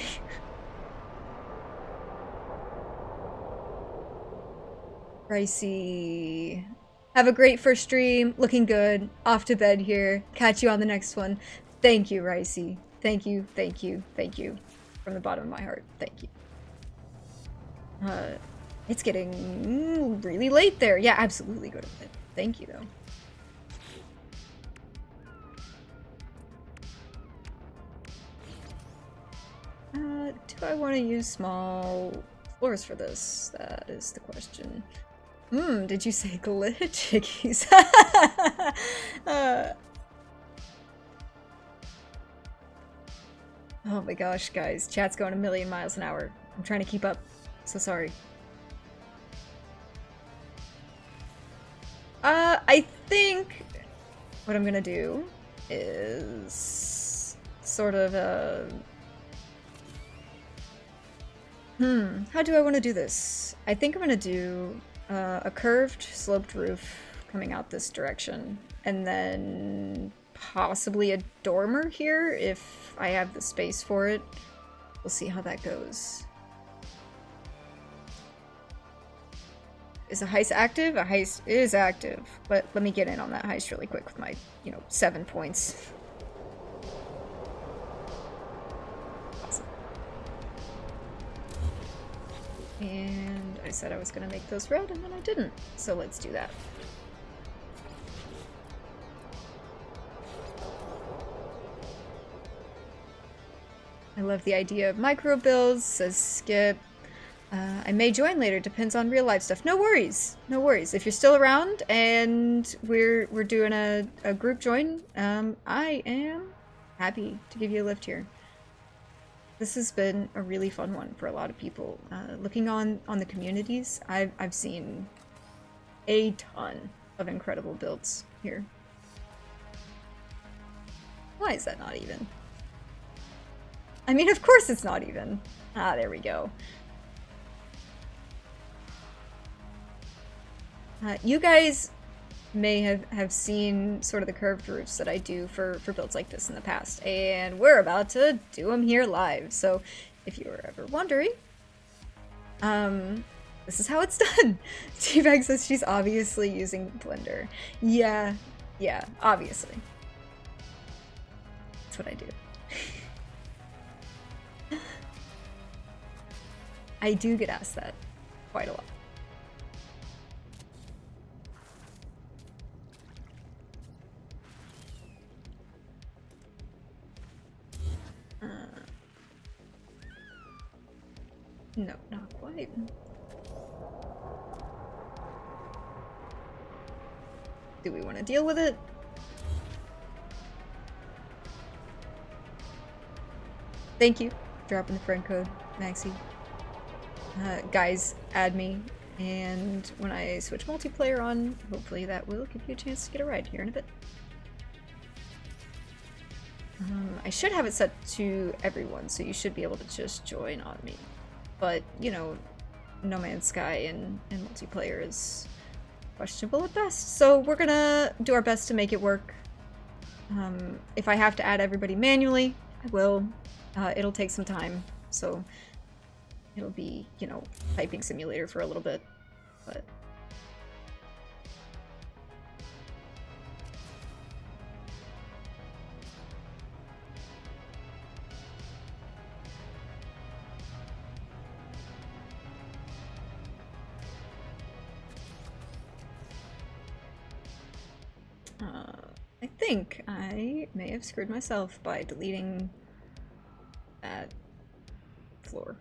Ricey. Have a great first stream. Looking good. Off to bed here. Catch you on the next one. Thank you, Ricey. Thank you, thank you, thank you. From the bottom of my heart. Thank you. It's getting really late there. Yeah, absolutely go to bed. Thank you, though. Do I want to use small floors for this? That is the question. Did you say glitch? Oh my gosh, guys. Chat's going a million miles an hour. I'm trying to keep up. So sorry. I think what I'm gonna do is sort of how do I want to do this? I think I'm gonna do a curved, sloped roof coming out this direction, and then possibly a dormer here if I have the space for it. We'll see how that goes. Is a heist active? A heist is active, but let me get in on that heist really quick with my, 7 points. Awesome. And I said I was gonna make those red, and then I didn't. So let's do that. I love the idea of micro builds, says Skip. I may join later, depends on real life stuff. No worries, no worries. If you're still around and we're doing a group join, I am happy to give you a lift here. This has been a really fun one for a lot of people. Looking on the communities, I've seen a ton of incredible builds here. Why is that not even? I mean, of course it's not even. Ah, there we go. You guys may have seen sort of the curved roofs that I do for builds like this in the past, and we're about to do them here live. So if you were ever wondering, this is how it's done. T-Bag says she's obviously using Blender. Yeah, obviously. That's what I do. I do get asked that quite a lot. No, not quite. Do we want to deal with it? Thank you for dropping the friend code, Maxie. Guys, add me, and when I switch multiplayer on, hopefully that will give you a chance to get a ride here in a bit. I should have it set to everyone, so you should be able to just join on me. But, No Man's Sky and multiplayer is questionable at best, so we're gonna do our best to make it work. If I have to add everybody manually, I will. It'll take some time, so it'll be, typing simulator for a little bit, but... I think I may have screwed myself by deleting that floor.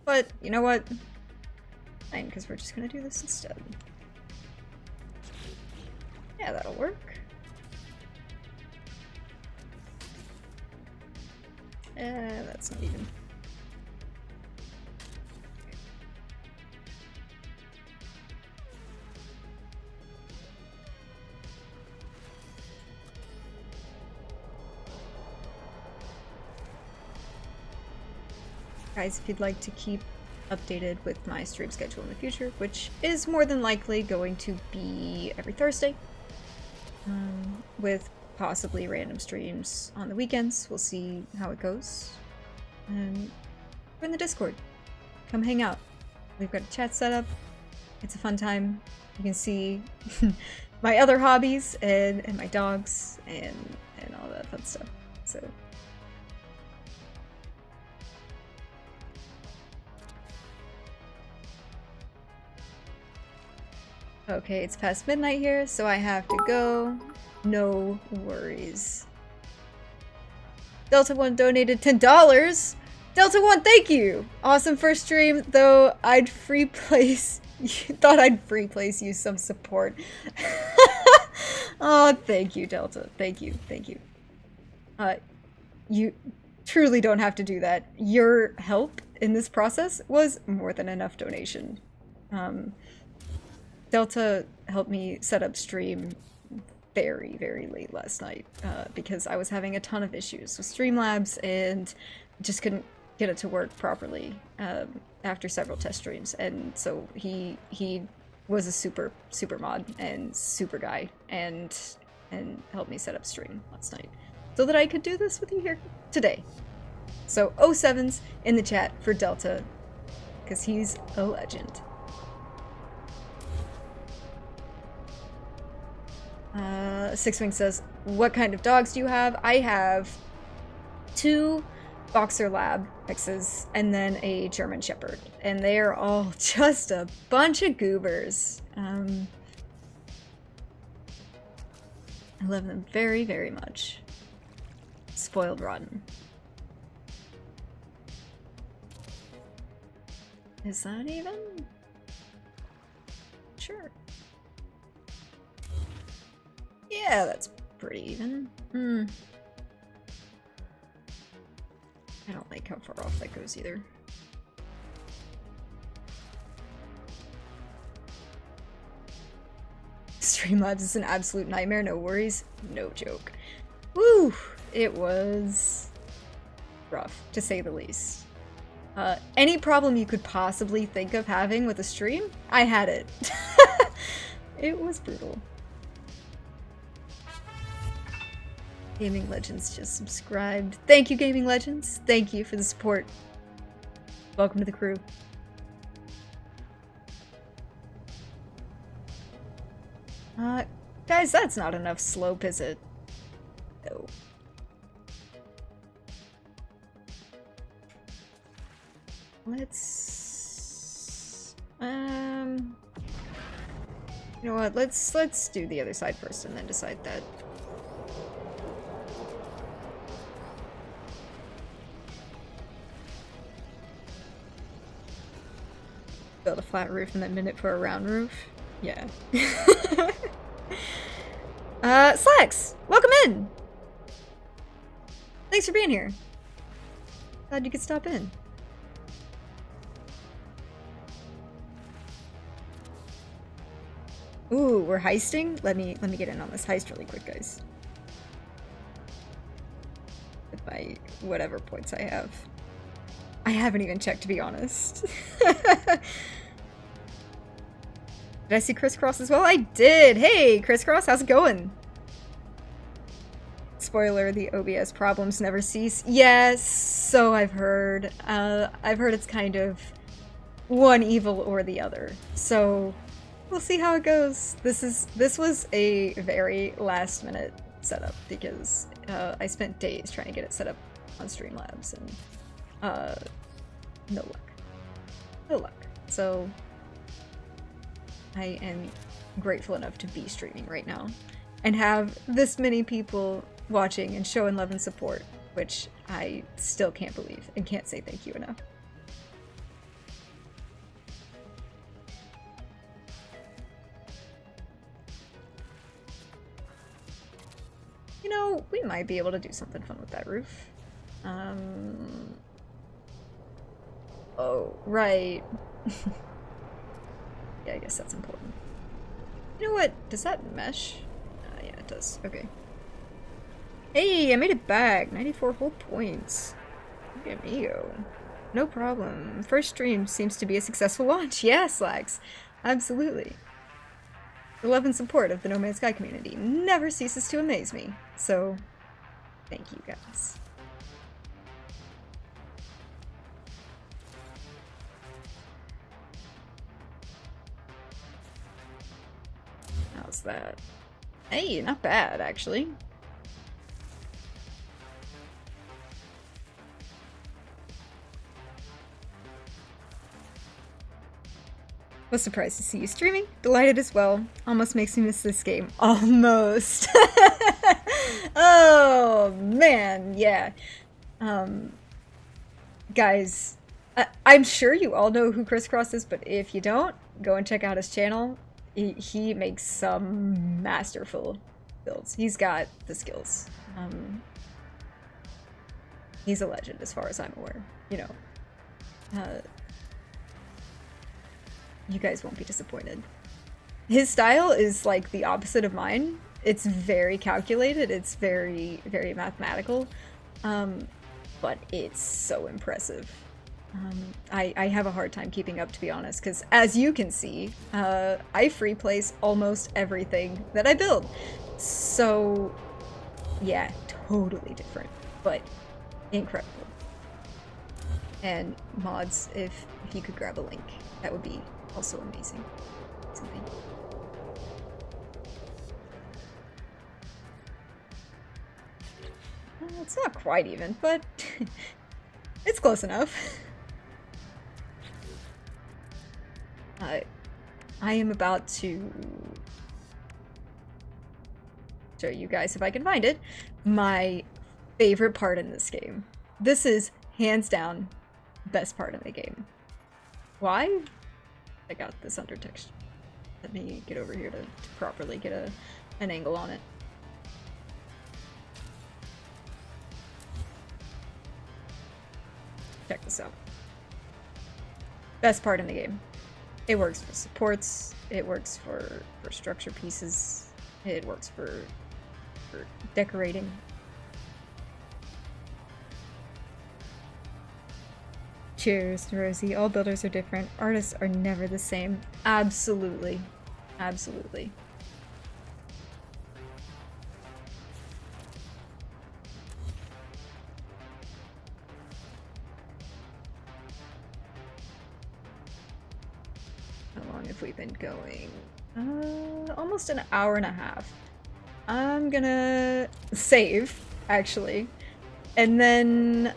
But, you know what? Fine, because we're just gonna do this instead. Yeah, that'll work. That's not even... Guys, if you'd like to keep updated with my stream schedule in the future, which is more than likely going to be every Thursday, with possibly random streams on the weekends. We'll see how it goes. And we're in the Discord. Come hang out. We've got a chat set up. It's a fun time. You can see my other hobbies and my dogs and all that fun stuff. So. Okay, it's past midnight here, so I have to go. No worries. Delta1 donated $10! Delta1, thank you! Awesome first stream, though I'd free place... thought I'd free place you some support. Oh, thank you, Delta. Thank you, thank you. truly don't have to do that. Your help in this process was more than enough donation. Delta helped me set up stream very, very late last night because I was having a ton of issues with Streamlabs and just couldn't get it to work properly after several test streams. And so he was a super mod and super guy and helped me set up stream last night so that I could do this with you here today. So 07's in the chat for Delta because he's a legend. Sixwing says, what kind of dogs do you have? I have 2 Boxer Lab mixes and then a German Shepherd. And they are all just a bunch of goobers. I love them very, very much. Spoiled rotten. Is that even? Sure. Yeah, that's pretty even. I don't like how far off that goes either. Streamlabs is an absolute nightmare, no worries. No joke. Woo! It was rough, to say the least. Any problem you could possibly think of having with a stream, I had it. It was brutal. Gaming Legends just subscribed. Thank you, Gaming Legends. Thank you for the support. Welcome to the crew. Guys, that's not enough slope, is it? No. Let's... You know what? Let's do the other side first and then decide that. Build a flat roof and then minute for a round roof. Yeah. Slacks! Welcome in! Thanks for being here. Glad you could stop in. Ooh, we're heisting? Let me get in on this heist really quick, guys. With my whatever points I have. I haven't even checked, to be honest. Did I see Crisscross as well? I did! Hey, Crisscross, how's it going? Spoiler, the OBS problems never cease. Yes, so I've heard. I've heard it's kind of one evil or the other. So we'll see how it goes. This was a very last minute setup because I spent days trying to get it set up on Streamlabs and no luck. No luck. So I am grateful enough to be streaming right now and have this many people watching and showing love and support, which I still can't believe and can't say thank you enough. You know, we might be able to do something fun with that roof. Oh, right. Yeah, I guess that's important. You know what? Does that mesh? Yeah, it does. Okay. Hey, I made it back. 94 whole points. Look at me go. No problem. First stream seems to be a successful launch. Yeah, Slacks. Absolutely. The love and support of the No Man's Sky community never ceases to amaze me. So, thank you guys. How's that? Hey, not bad, actually. Was surprised to see you streaming. Delighted as well. Almost makes me miss this game. Almost. Oh, man. Yeah. Guys, I'm sure you all know who Crisscross is, but if you don't, go and check out his channel. He makes some masterful builds. He's got the skills. He's a legend as far as I'm aware. You know, you guys won't be disappointed. His style is like the opposite of mine. It's very calculated. It's very, very mathematical. But it's so impressive. I have a hard time keeping up, to be honest, because as you can see, I free place almost everything that I build. So, yeah, totally different, but incredible. And mods, if you could grab a link, that would be also amazing. Something. It's not quite even, but it's close enough. I am about to show you guys, if I can find it, my favorite part in this game. This is hands down best part of the game. Why? I got this under texture. Let me get over here to properly get an angle on it. Check this out. Best part in the game. It works for supports, it works for structure pieces, it works for decorating. Cheers, Rosie. All builders are different. Artists are never the same. Absolutely. Absolutely. How long have we been going? Almost an hour and a half. I'm gonna save, actually. And then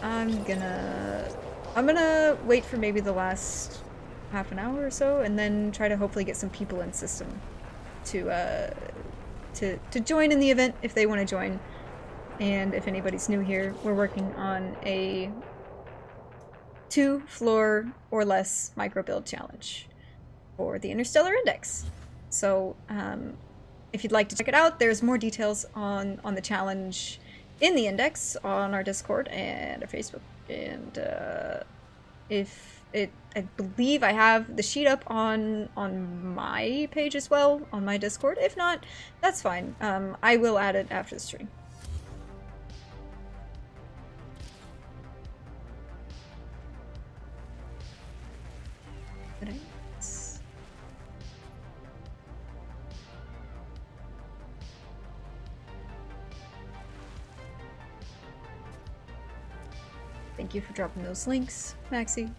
I'm gonna wait for maybe the last half an hour or so, and then try to hopefully get some people in system to join in the event if they want to join. And if anybody's new here, we're working on a 2-floor or less micro-build challenge for the Interstellar Index. So if you'd like to check it out, there's more details on the challenge in the index on our Discord and our Facebook. And I believe I have the sheet up on my page as well, on my Discord. If not, that's fine. I will add it after the stream. Thank you for dropping those links, Maxie.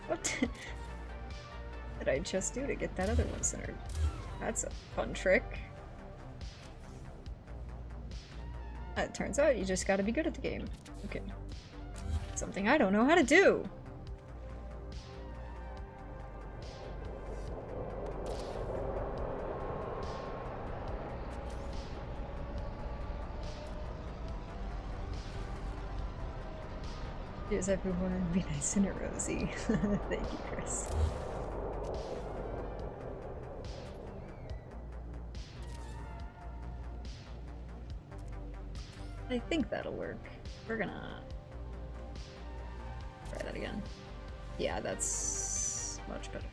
What did I just do to get that other one centered? That's a fun trick. It turns out you just gotta be good at the game. Okay. Something I don't know how to do. Cheers everyone, be nice and rosy. Thank you, Chris. I think that'll work. We're gonna try that again. Yeah, that's much better.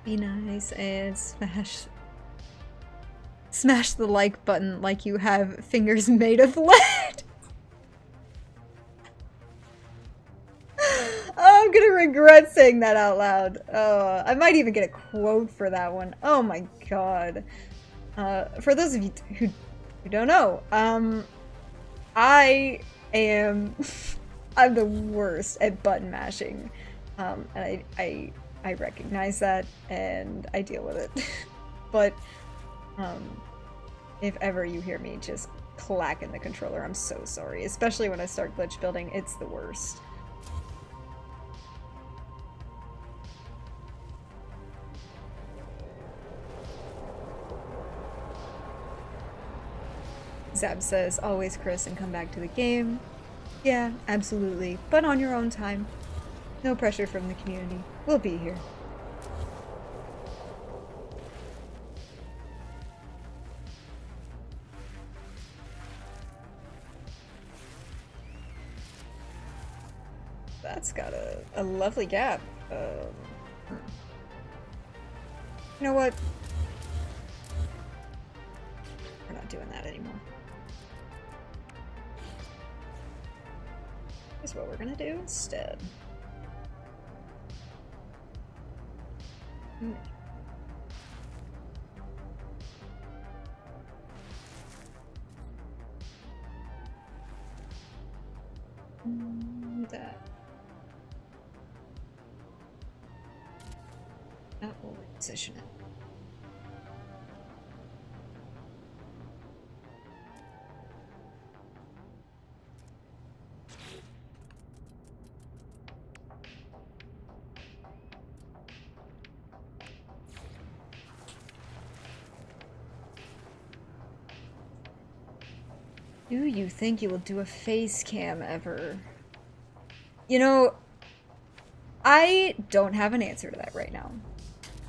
Be nice and smash the like button like you have fingers made of lead. Oh, I'm gonna regret saying that out loud. Oh, I might even get a quote for that one. Oh my god. For those of you who don't know, I am I'm the worst at button mashing. And I I recognize that and I deal with it. But if ever you hear me just clacking the controller, I'm so sorry. Especially when I start glitch building, it's the worst. Zab says, always Chris and come back to the game. Yeah, absolutely, but on your own time. No pressure from the community. We'll be here. That's got a lovely gap. You know what? We're not doing that anymore. Here's what we're gonna do instead. That will position it. Do you think you will do a face cam ever? You know, I don't have an answer to that right now.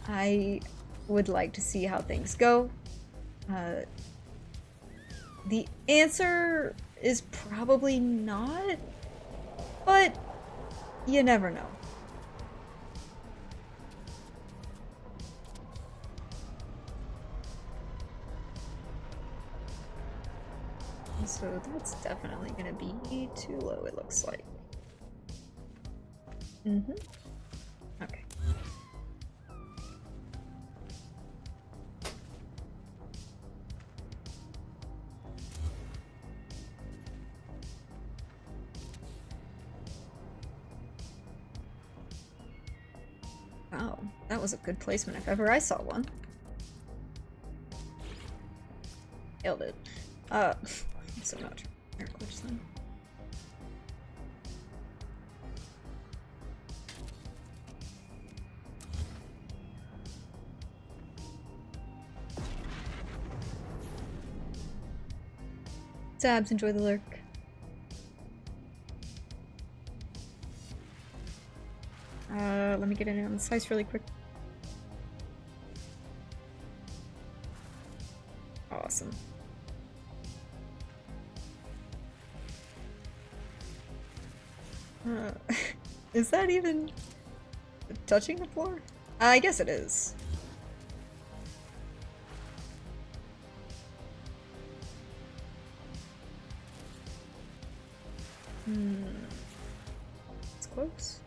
I would like to see how things go. The answer is probably not, but you never know. So that's definitely gonna be too low, it looks like. Okay. Wow, that was a good placement if ever I saw one. Nailed it. So not air glitch then. Tabs, enjoy the lurk. Let me get in on the slice really quick. Awesome. Is that even touching the floor? I guess it is. It's close.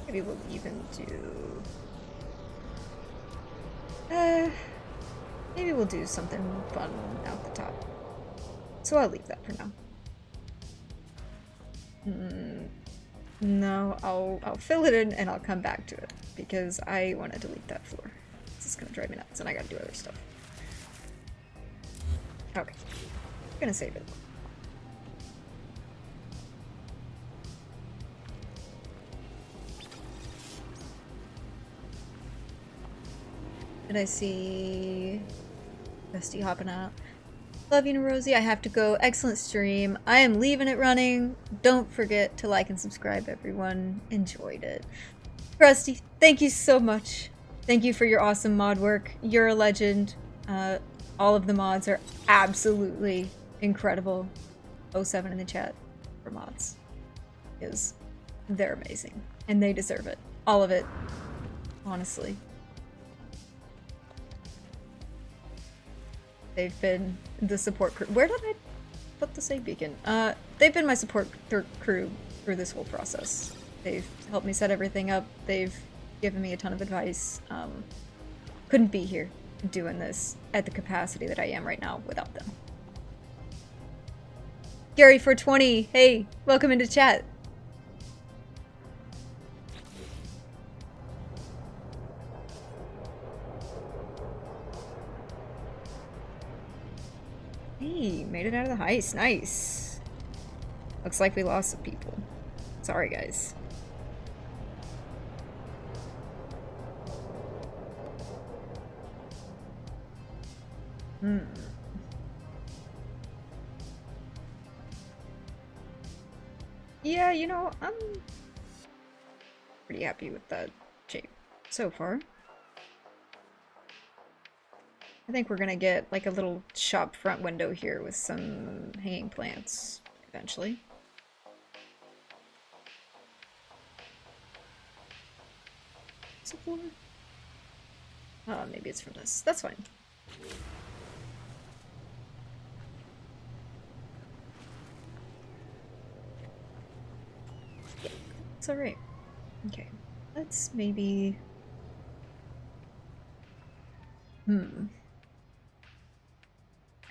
Maybe we'll even do... maybe we'll do something fun out the top. So I'll leave that for now. No, I'll fill it in and I'll come back to it because I want to delete that floor. This is gonna drive me nuts and I gotta do other stuff. Okay, I'm gonna save it. Did I see Rusty hopping out? Love you, Rosie. I have to go. Excellent stream. I am leaving it running. Don't forget to like and subscribe, everyone. Enjoyed it. Rusty, thank you so much. Thank you for your awesome mod work. You're a legend. All of the mods are absolutely incredible. 07 in the chat for mods. They're amazing. And they deserve it. All of it. Honestly. They've been the support crew. Where did I put the save beacon? They've been my support crew through this whole process. They've helped me set everything up. They've given me a ton of advice. Couldn't be here doing this at the capacity that I am right now without them. Gary for 20, hey, welcome into chat. Hey, made it out of the heist, nice. Looks like we lost some people. Sorry, guys. Yeah, you know, I'm pretty happy with that shape so far. I think we're gonna get like a little shop front window here with some hanging plants eventually. Is it for? Oh, maybe it's from this. That's fine. Yeah, it's alright. Okay, let's maybe...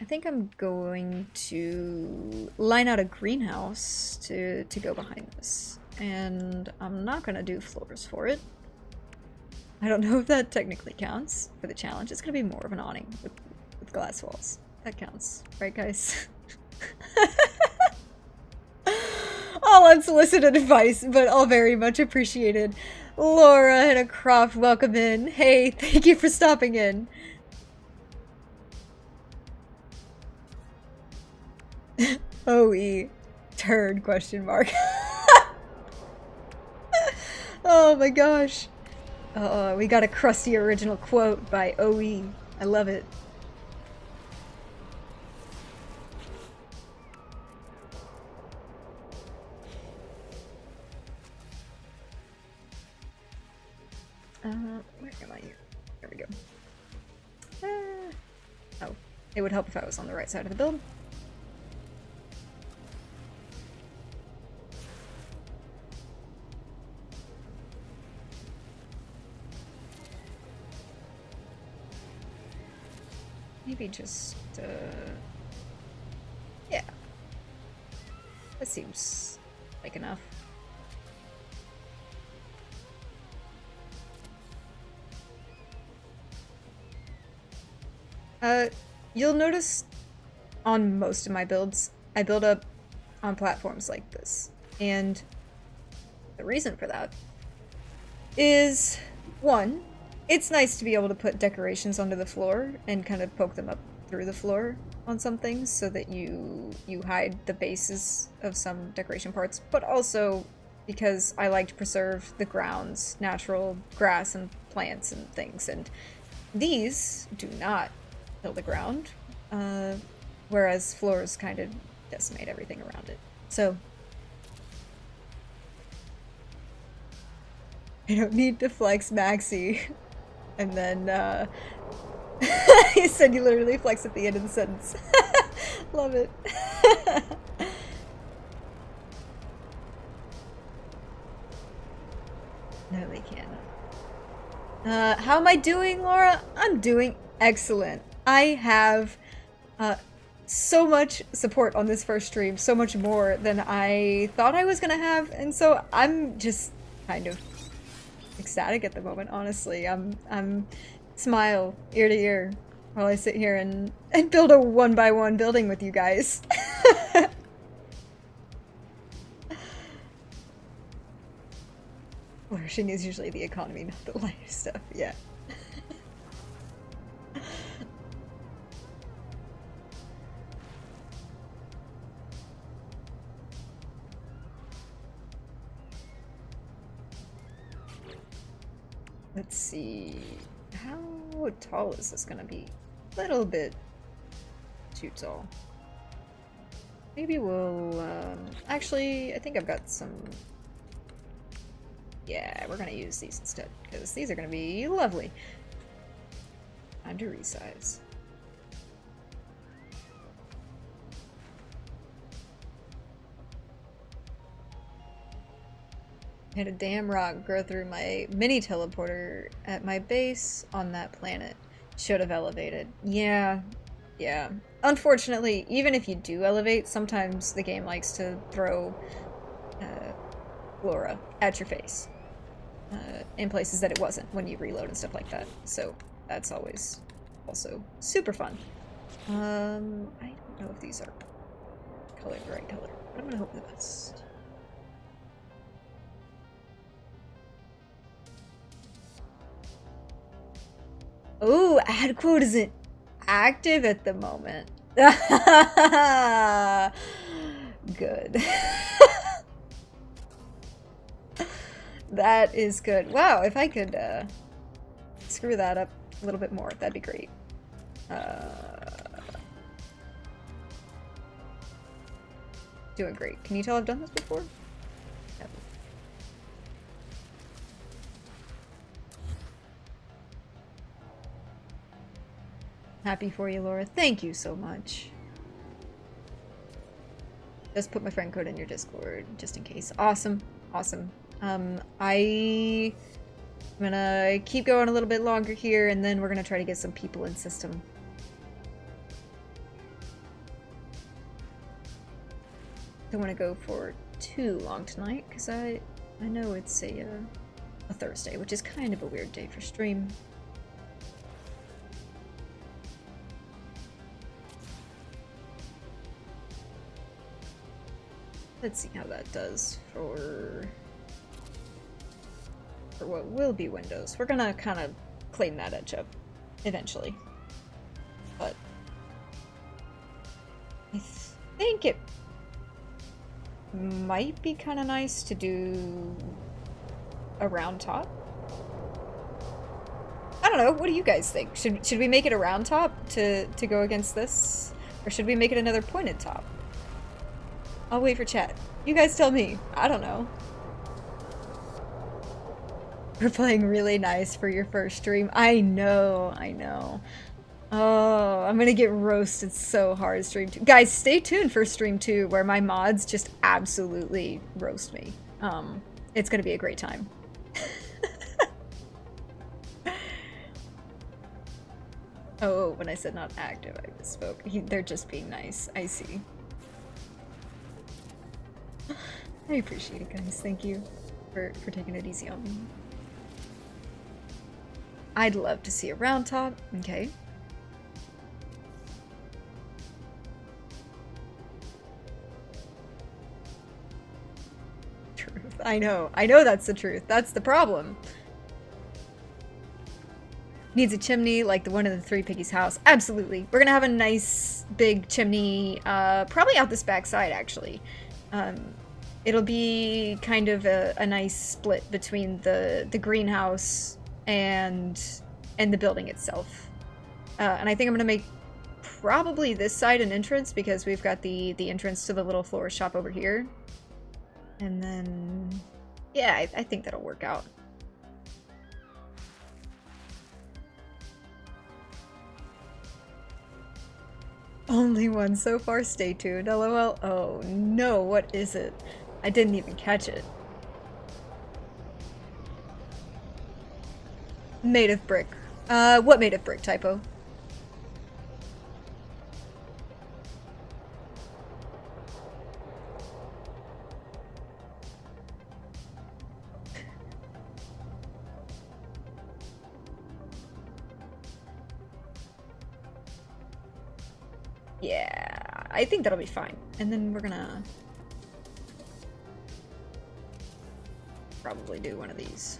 I think I'm going to line out a greenhouse to go behind this. And I'm not gonna do floors for it. I don't know if that technically counts for the challenge. It's gonna be more of an awning with glass walls. That counts, right guys? All unsolicited advice, but all very much appreciated. Laura and a Croft, welcome in. Hey, thank you for stopping in. OE. Turd, question mark. Oh my gosh. We got a crusty original quote by OE. I love it. Where am I? There we go. Oh, it would help if I was on the right side of the build. Maybe just, yeah. That seems like enough. You'll notice on most of my builds, I build up on platforms like this. And the reason for that is, one, it's nice to be able to put decorations onto the floor and kind of poke them up through the floor on some things so that you hide the bases of some decoration parts, but also because I like to preserve the ground's natural grass and plants and things, and these do not fill the ground, whereas floors kind of decimate everything around it. So I don't need to flex Maxi. And then, he said you literally flex at the end of the sentence. Love it. No, they can't. How am I doing, Laura? I'm doing excellent. I have, so much support on this first stream, so much more than I thought I was gonna have, and so I'm just kind of ecstatic at the moment, honestly. I'm smile ear to ear while I sit here and build a 1x1 building with you guys. Flourishing is usually the economy, not the lighter stuff, yeah. Let's see, how tall is this gonna be? A little bit too tall. Maybe we'll, actually, I think I've got some, yeah, we're gonna use these instead, because these are gonna be lovely. Time to resize. Had a damn rock grow through my mini teleporter at my base on that planet. Should have elevated. Yeah. Yeah. Unfortunately, even if you do elevate, sometimes the game likes to throw flora at your face in places that it wasn't when you reload and stuff like that. So that's always also super fun. I don't know if these are colored the right color, but I'm gonna hope the best. Oh, ad quote isn't active at the moment. Good. That is good. Wow, if I could screw that up a little bit more, that'd be great. Doing great. Can you tell I've done this before? Yep. Happy for you, Laura. Thank you so much. Just put my friend code in your Discord, just in case. Awesome. Awesome. I'm gonna keep going a little bit longer here, and then we're gonna try to get some people in system. Don't want to go for too long tonight, because I know it's a Thursday, which is kind of a weird day for stream. Let's see how that does for what will be Windows. We're gonna kind of clean that edge up eventually. But I think it might be kind of nice to do a round top. I don't know, what do you guys think? Should we make it a round top to go against this? Or should we make it another pointed top? I'll wait for chat. You guys tell me. I don't know. We're playing really nice for your first stream. I know, I know. Oh, I'm gonna get roasted so hard stream 2. Guys, stay tuned for stream 2 where my mods just absolutely roast me. It's gonna be a great time. Oh, when I said not active, I misspoke. They're just being nice. I see. I appreciate it, guys. Thank you for taking it easy on me. I'd love to see a round top. Okay. Truth. I know that's the truth. That's the problem. Needs a chimney like the one in the Three Piggies house. Absolutely. We're gonna have a nice big chimney, probably out this back side actually. It'll be kind of a nice split between the greenhouse and the building itself. And I think I'm gonna make probably this side an entrance because we've got the entrance to the little florist shop over here. And then, yeah, I think that'll work out. Only one so far, stay tuned, lol. Oh no, what is it? I didn't even catch it. Made of brick. What made of brick, typo? Yeah, I think that'll be fine. And then we're gonna probably do one of these.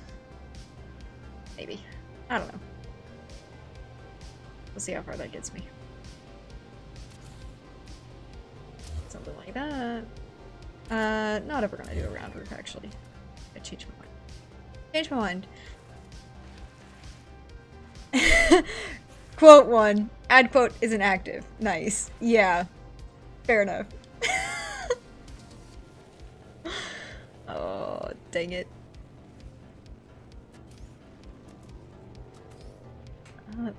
Maybe. I don't know. We'll see how far that gets me. Something like that. Not ever gonna do a round roof, actually. I changed my mind. Changed my mind. Quote 1. Ad quote isn't active. Nice. Yeah. Fair enough. Oh, dang it.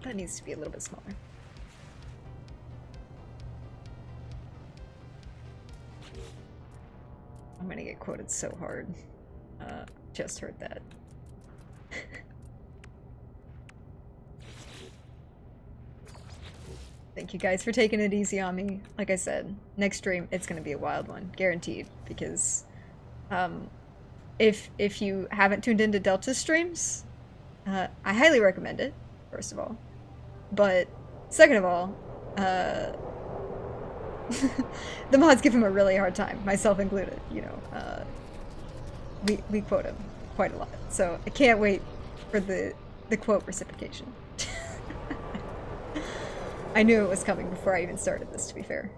That needs to be a little bit smaller. I'm gonna get quoted so hard. Just heard that. Thank you guys for taking it easy on me. Like I said, next stream, it's gonna be a wild one. Guaranteed. Because, if you haven't tuned into Delta's streams, I highly recommend it, first of all. But, second of all, the mods give him a really hard time, myself included, you know. We quote him quite a lot. So, I can't wait for the quote reciprocation. I knew it was coming before I even started this, to be fair.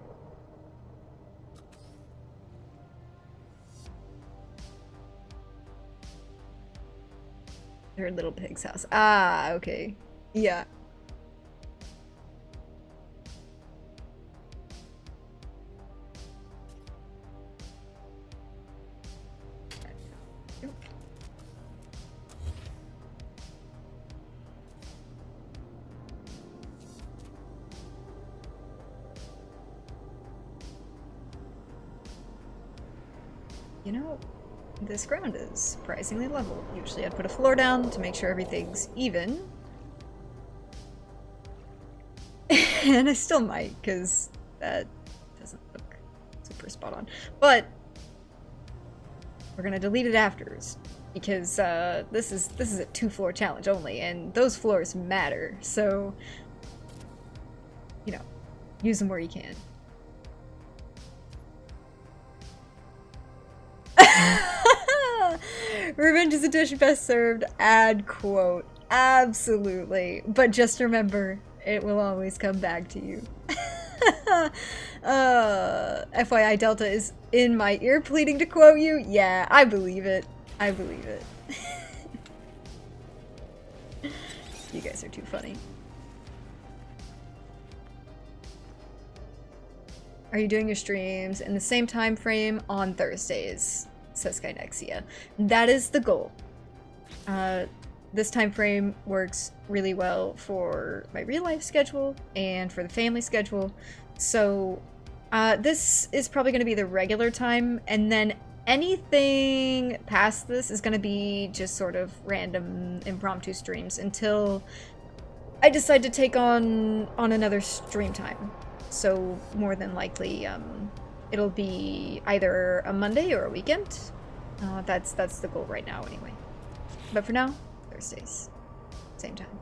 Her little pig's house. Ah, okay. Yeah. You know, this ground is surprisingly level. Usually I'd put a floor down to make sure everything's even. And I still might, because that doesn't look super spot on. But we're gonna delete it afterwards, because this is a 2-floor challenge only, and those floors matter, so, you know, use them where you can. Revenge is a dish best served. Add quote. Absolutely. But just remember, it will always come back to you. FYI, Delta is in my ear pleading to quote you. Yeah, I believe it. I believe it. You guys are too funny. Are you doing your streams in the same time frame on Thursdays? Says Skynexia. That is the goal. This time frame works really well for my real life schedule and for the family schedule. So this is probably going to be the regular time, and then anything past this is going to be just sort of random impromptu streams until I decide to take on another stream time. So more than likely, it'll be either a Monday or a weekend. That's the goal right now, anyway. But for now, Thursdays, same time.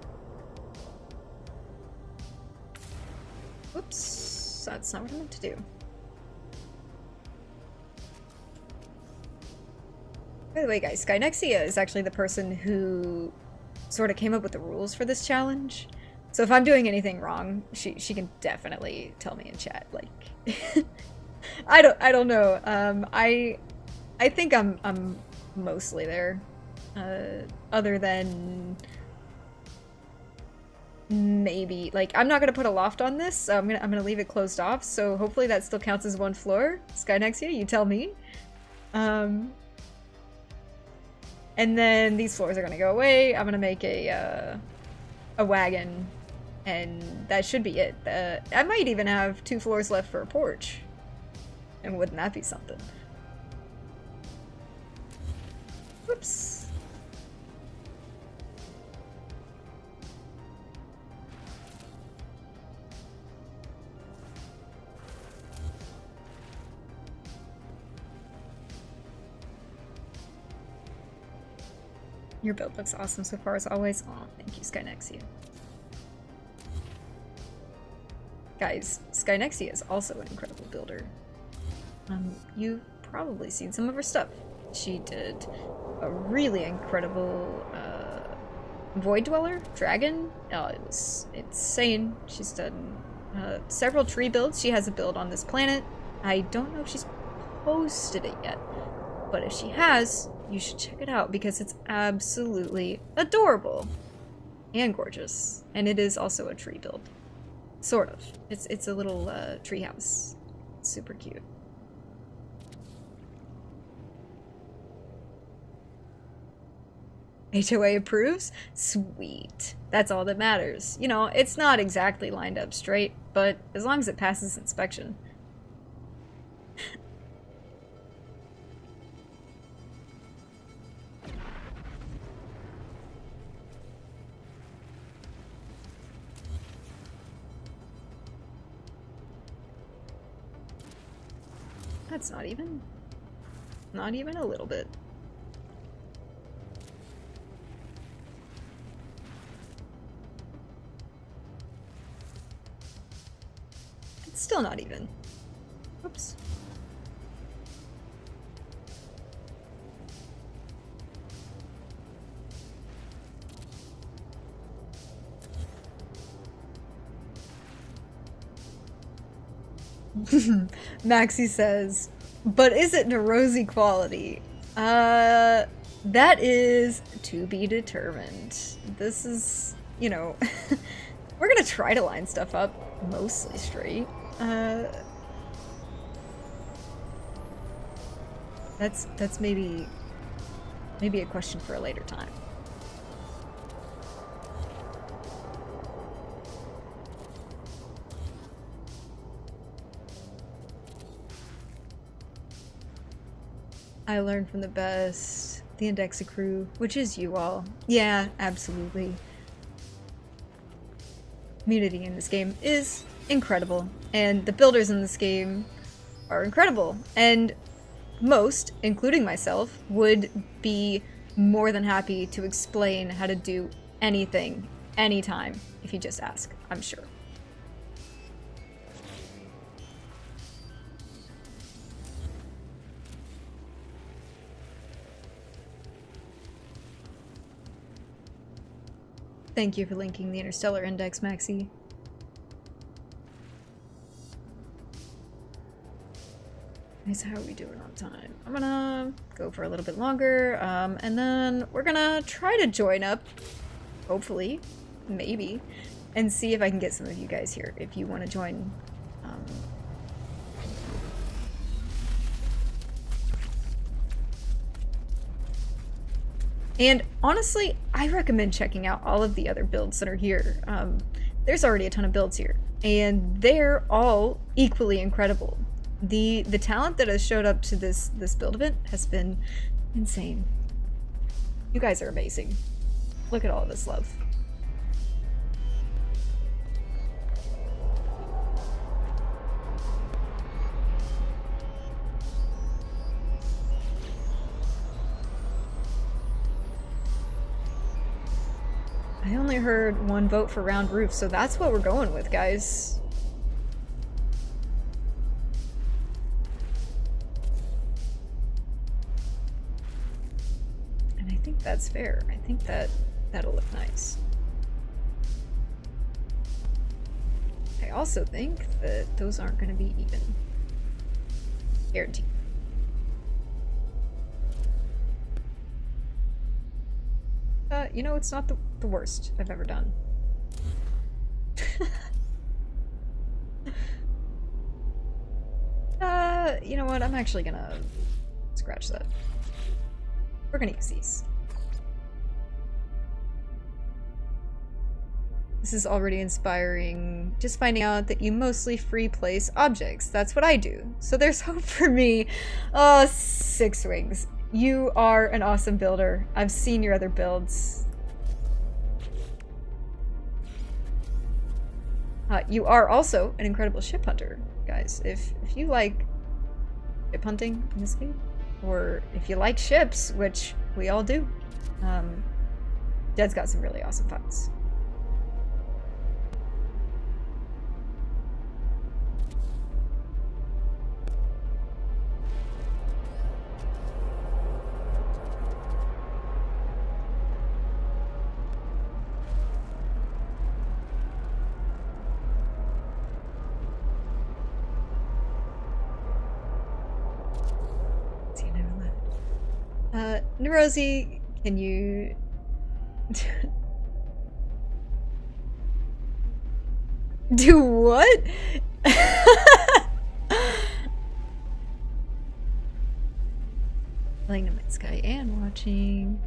Whoops, that's not what I meant to do. By the way, guys, Skynexia is actually the person who sort of came up with the rules for this challenge. So if I'm doing anything wrong, she can definitely tell me in chat. Like, I don't know. I think I'm mostly there. Other than maybe, like, I'm not gonna put a loft on this. So I'm gonna leave it closed off. So hopefully that still counts as one floor. Skynexia, you tell me. And then these floors are gonna go away. I'm gonna make a wagon. And that should be it. I might even have 2 floors left for a porch. And wouldn't that be something? Whoops. Your build looks awesome so far as always. Aw, thank you, Skynexia. Guys, Skynexia is also an incredible builder. You've probably seen some of her stuff. She did a really incredible Void Dweller Dragon. Oh, it was insane. She's done several tree builds. She has a build on this planet. I don't know if she's posted it yet, but if she has, you should check it out because it's absolutely adorable and gorgeous. And it is also a tree build. Sort of. It's a little treehouse. It's super cute. HOA approves? Sweet. That's all that matters. You know, it's not exactly lined up straight, but as long as it passes inspection. That's not even a little bit. It's still not even. Oops. Maxie says, but is it Nerozzi quality? That is to be determined. This is, you know, we're gonna try to line stuff up mostly straight. That's maybe a question for a later time. I learned from the best, the Indexa crew, which is you all. Yeah, absolutely. Community in this game is incredible, and the builders in this game are incredible, and most, including myself, would be more than happy to explain how to do anything, anytime, if you just ask, I'm sure. Thank you for linking the Interstellar Index, Maxie. Nice, how are we doing on time? I'm gonna go for a little bit longer, and then we're gonna try to join up, hopefully, maybe, and see if I can get some of you guys here if you want to join. And honestly, I recommend checking out all of the other builds that are here. There's already a ton of builds here, and they're all equally incredible. The talent that has showed up to this build event has been insane. You guys are amazing. Look at all this love. I only heard one vote for round roof, so that's what we're going with, guys. And I think that's fair. I think that'll look nice. I also think that those aren't going to be even. Guaranteed. You know, it's not the worst I've ever done. You know what? I'm actually gonna scratch that. We're gonna use these. This is already inspiring. Just finding out that you mostly free place objects. That's what I do. So there's hope for me. Oh, Six Wings. You are an awesome builder. I've seen your other builds. You are also an incredible ship hunter, guys. If you like ship hunting in this game, or if you like ships, which we all do, Dead's got some really awesome fights. Nerozzi, can you... Do what? Playing to my sky and watching.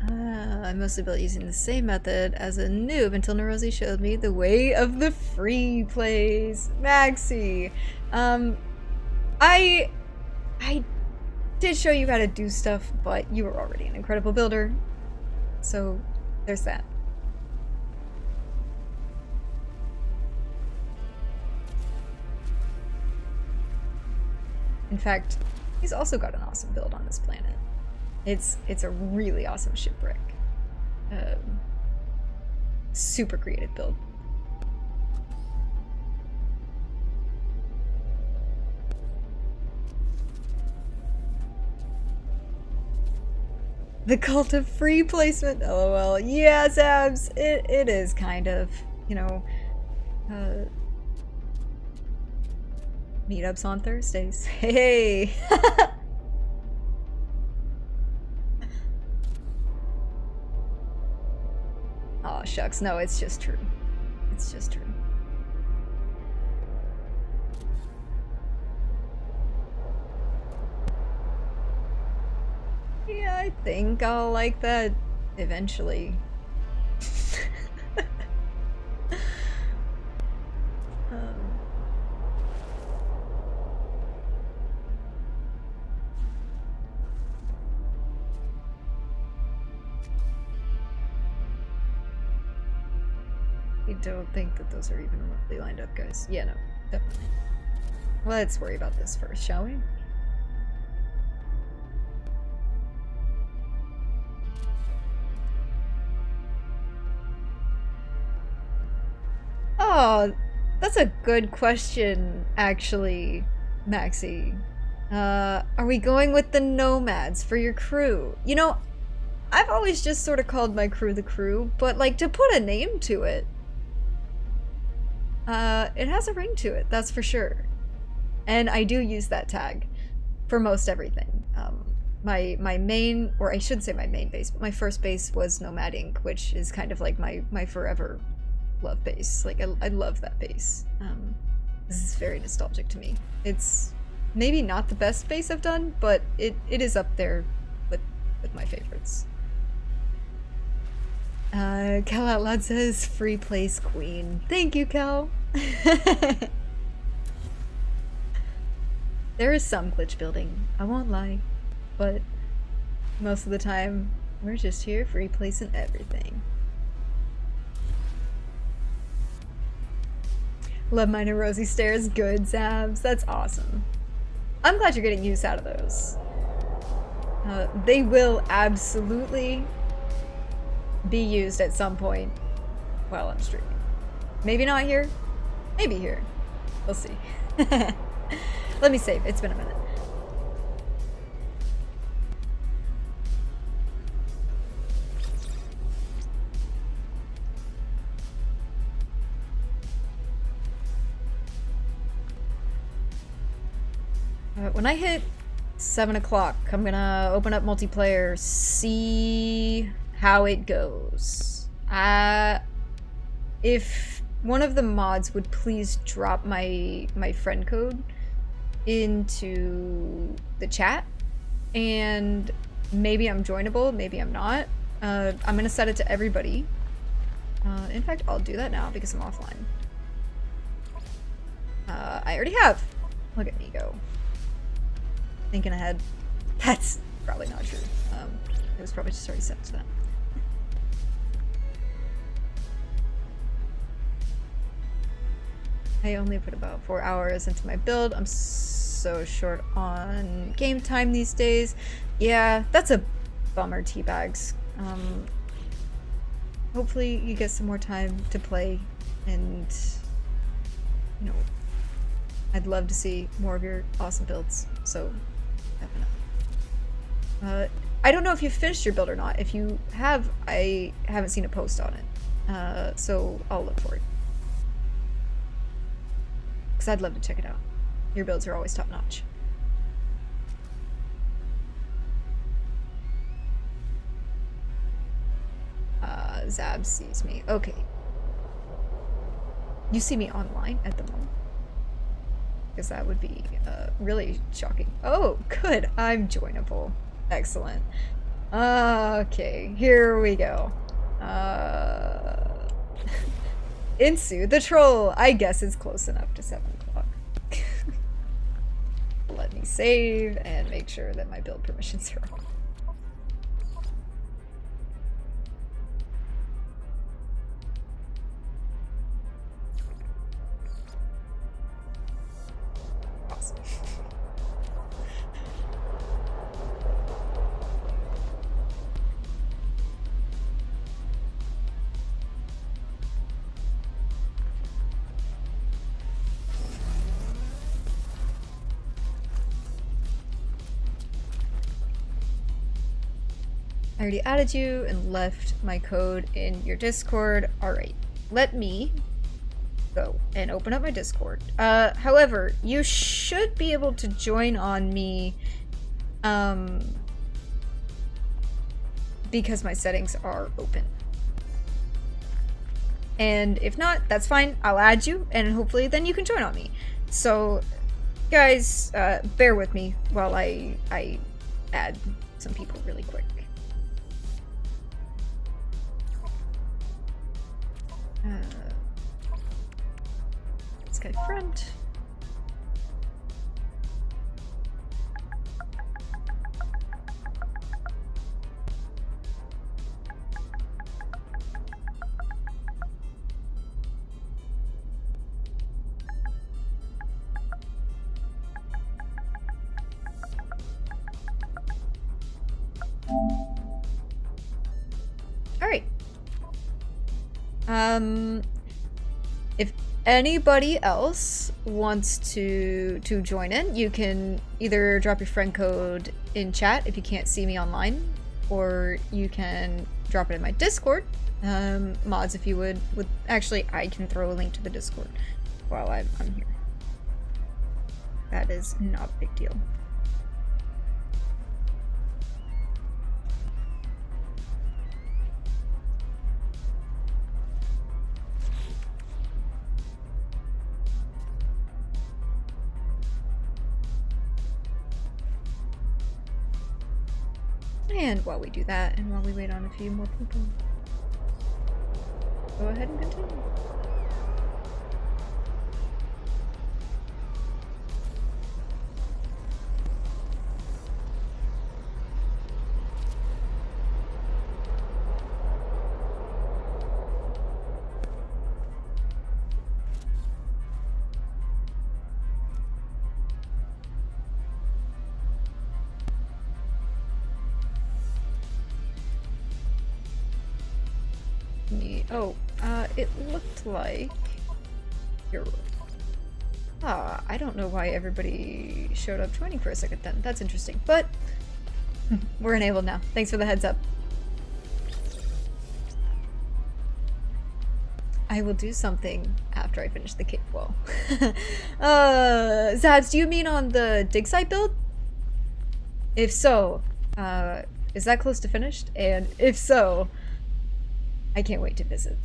I mostly built using the same method as a noob until Nerozzi showed me the way of the free plays. Maxie, I did show you how to do stuff, but you were already an incredible builder, so there's that. In fact, he's also got an awesome build on this planet. It's a really awesome shipwreck. Super creative build. The cult of free placement, lol. Yes, abs. It is kind of, you know, meetups on Thursdays. Hey. Oh shucks, no, it's just true. It's just true. Yeah, I think I'll like that eventually. I don't think that those are even remotely lined up, guys. Yeah, no, definitely. Let's worry about this first, shall we? Oh, that's a good question, actually, Maxie. Are we going with the nomads for your crew? You know, I've always just sort of called my crew the crew, but like to put a name to it, it has a ring to it, that's for sure. And I do use that tag for most everything. My main, or I shouldn't say my main base, but my first base was Nomad Inc., which is kind of like my forever love base. Like, I love that base. This is very nostalgic to me. It's maybe not the best base I've done, but it is up there with my favorites. Cal Out Loud says, free place queen. Thank you, Cal. There is some glitch building, I won't lie, but most of the time, we're just here free placing everything. Love mine and Rosie Stairs, good, Zabs, that's awesome. I'm glad you're getting use out of those. They will absolutely be used at some point while I'm streaming. Maybe not here, maybe here. We'll see. Let me save, it's been a minute. When I hit 7 o'clock, I'm gonna open up multiplayer, see how it goes. If one of the mods would please drop my friend code into the chat, and maybe I'm joinable, maybe I'm not. I'm gonna set it to everybody. In fact, I'll do that now because I'm offline. I already have. Look at me go. Thinking ahead. That's probably not true. It was probably just already set to that. I only put about 4 hours into my build. I'm so short on game time these days. Yeah, that's a bummer, teabags. Hopefully you get some more time to play, and you know, I'd love to see more of your awesome builds, so definitely. I don't know if you've finished your build or not. If you have, I haven't seen a post on it, so I'll look for it. Because I'd love to check it out. Your builds are always top-notch. Zab sees me. Okay. You see me online at the moment? Because that would be really shocking. Oh, good. I'm joinable. Excellent. Okay, here we go. Insu, the troll. I guess it's close enough to 7 o'clock. Let me save and make sure that my build permissions are on. Awesome. I already added you and left my code in your Discord. Alright, let me go and open up my Discord. However, you should be able to join on me, because my settings are open. And if not, that's fine. I'll add you, and hopefully then you can join on me. So, guys, bear with me while I add some people really quick. This guy friend. Alright. If anybody else wants to join in, you can either drop your friend code in chat if you can't see me online, or you can drop it in my Discord. Mods, if you would actually, I can throw a link to the Discord while I'm here. That is not a big deal. And while we do that, and while we wait on a few more people, go ahead and continue. It looked like you're... I don't know why everybody showed up joining for a second then. That's interesting, but we're enabled now. Thanks for the heads up. I will do something after I finish the cave wall. Zabs, do you mean on the dig site build? If so, is that close to finished? And if so, I can't wait to visit.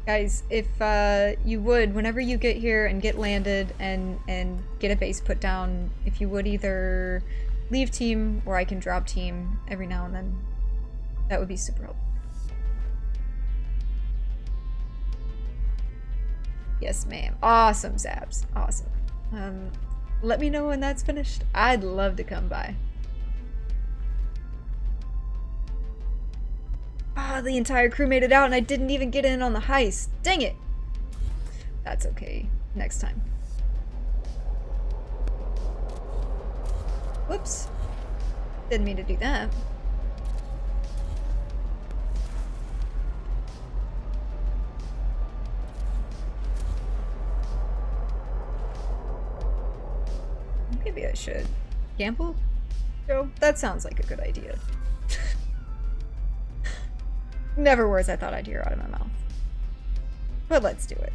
Guys, if you would, whenever you get here and get landed and get a base put down, if you would either leave team or I can drop team every now and then, that would be super helpful. Yes, ma'am. Awesome, Zabs. Awesome. Let me know when that's finished. I'd love to come by. Ah, the entire crew made it out and I didn't even get in on the heist. Dang it! That's okay. Next time. Whoops. Didn't mean to do that. Maybe I should gamble? Joe, that sounds like a good idea. Never words I thought I'd hear out of my mouth. But let's do it.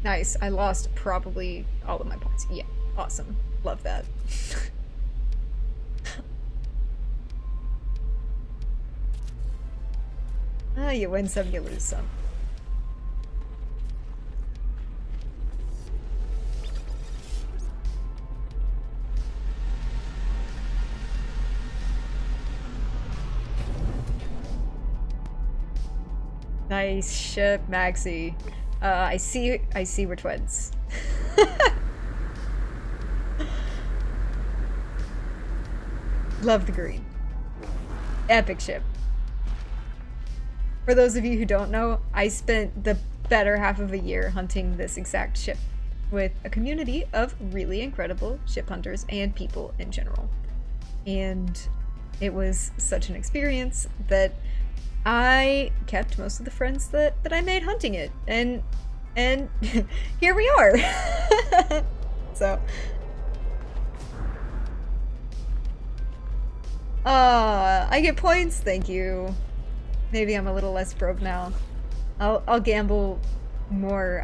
Nice. I lost probably all of my points. Yeah. Awesome. Love that. You win some, you lose some. Nice ship, Maxie. I see we're twins. Love the green. Epic ship. For those of you who don't know, I spent the better half of a year hunting this exact ship with a community of really incredible ship hunters and people in general. And it was such an experience that I kept most of the friends that I made hunting it. And here we are. So I get points, thank you. Maybe I'm a little less broke now. I'll gamble more,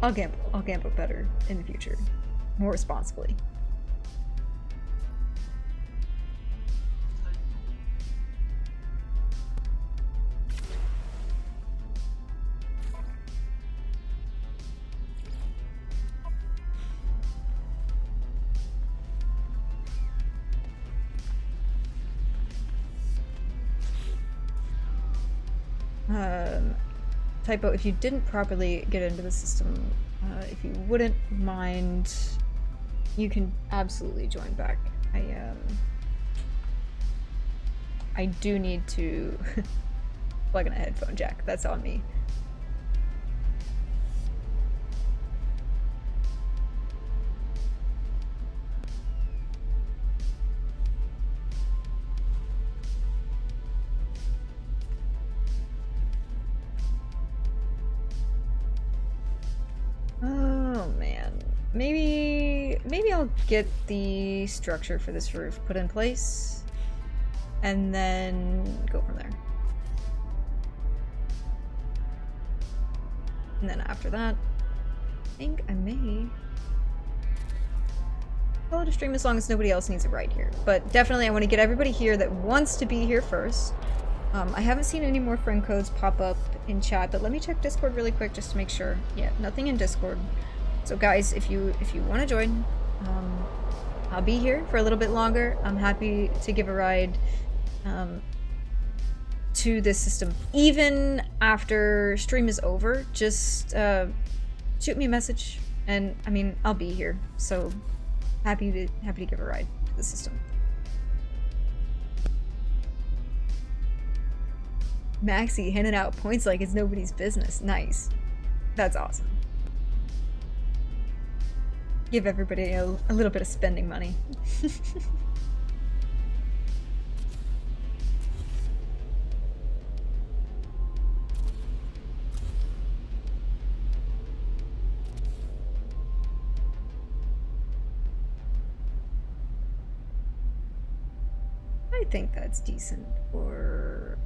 I'll gamble better in the future. More responsibly. Typo, if you didn't properly get into the system, if you wouldn't mind, you can absolutely join back. I do need to plug in a headphone jack. That's on me. Oh man, maybe I'll get the structure for this roof put in place and then go from there. And then after that, I think I may call it a stream as long as nobody else needs it right here. But definitely I want to get everybody here that wants to be here first. I haven't seen any more friend codes pop up in chat, but let me check Discord really quick just to make sure. Yeah, nothing in Discord. So guys, if you want to join, I'll be here for a little bit longer. I'm happy to give a ride to this system. Even after stream is over, just shoot me a message, and I mean, I'll be here. So happy to give a ride to the system. Maxi handing out points like it's nobody's business. Nice. That's awesome. Give everybody a little bit of spending money. I think that's decent for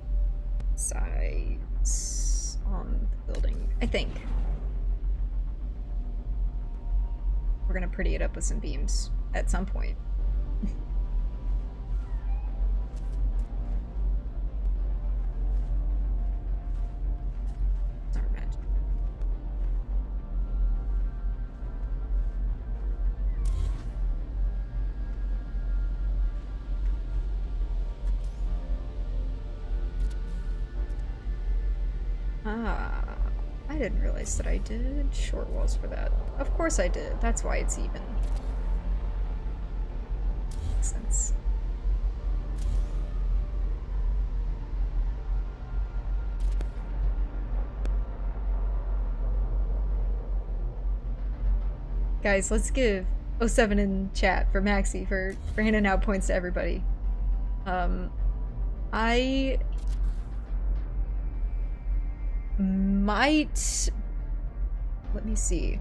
sides on the building, I think. We're gonna pretty it up with some beams at some point. Sorry, Matt. I didn't realize that I did short walls for that. Of course I did. That's why it's even. Makes sense. Guys, let's give 07 in chat for Maxi for handing out points to everybody. I might, let me see.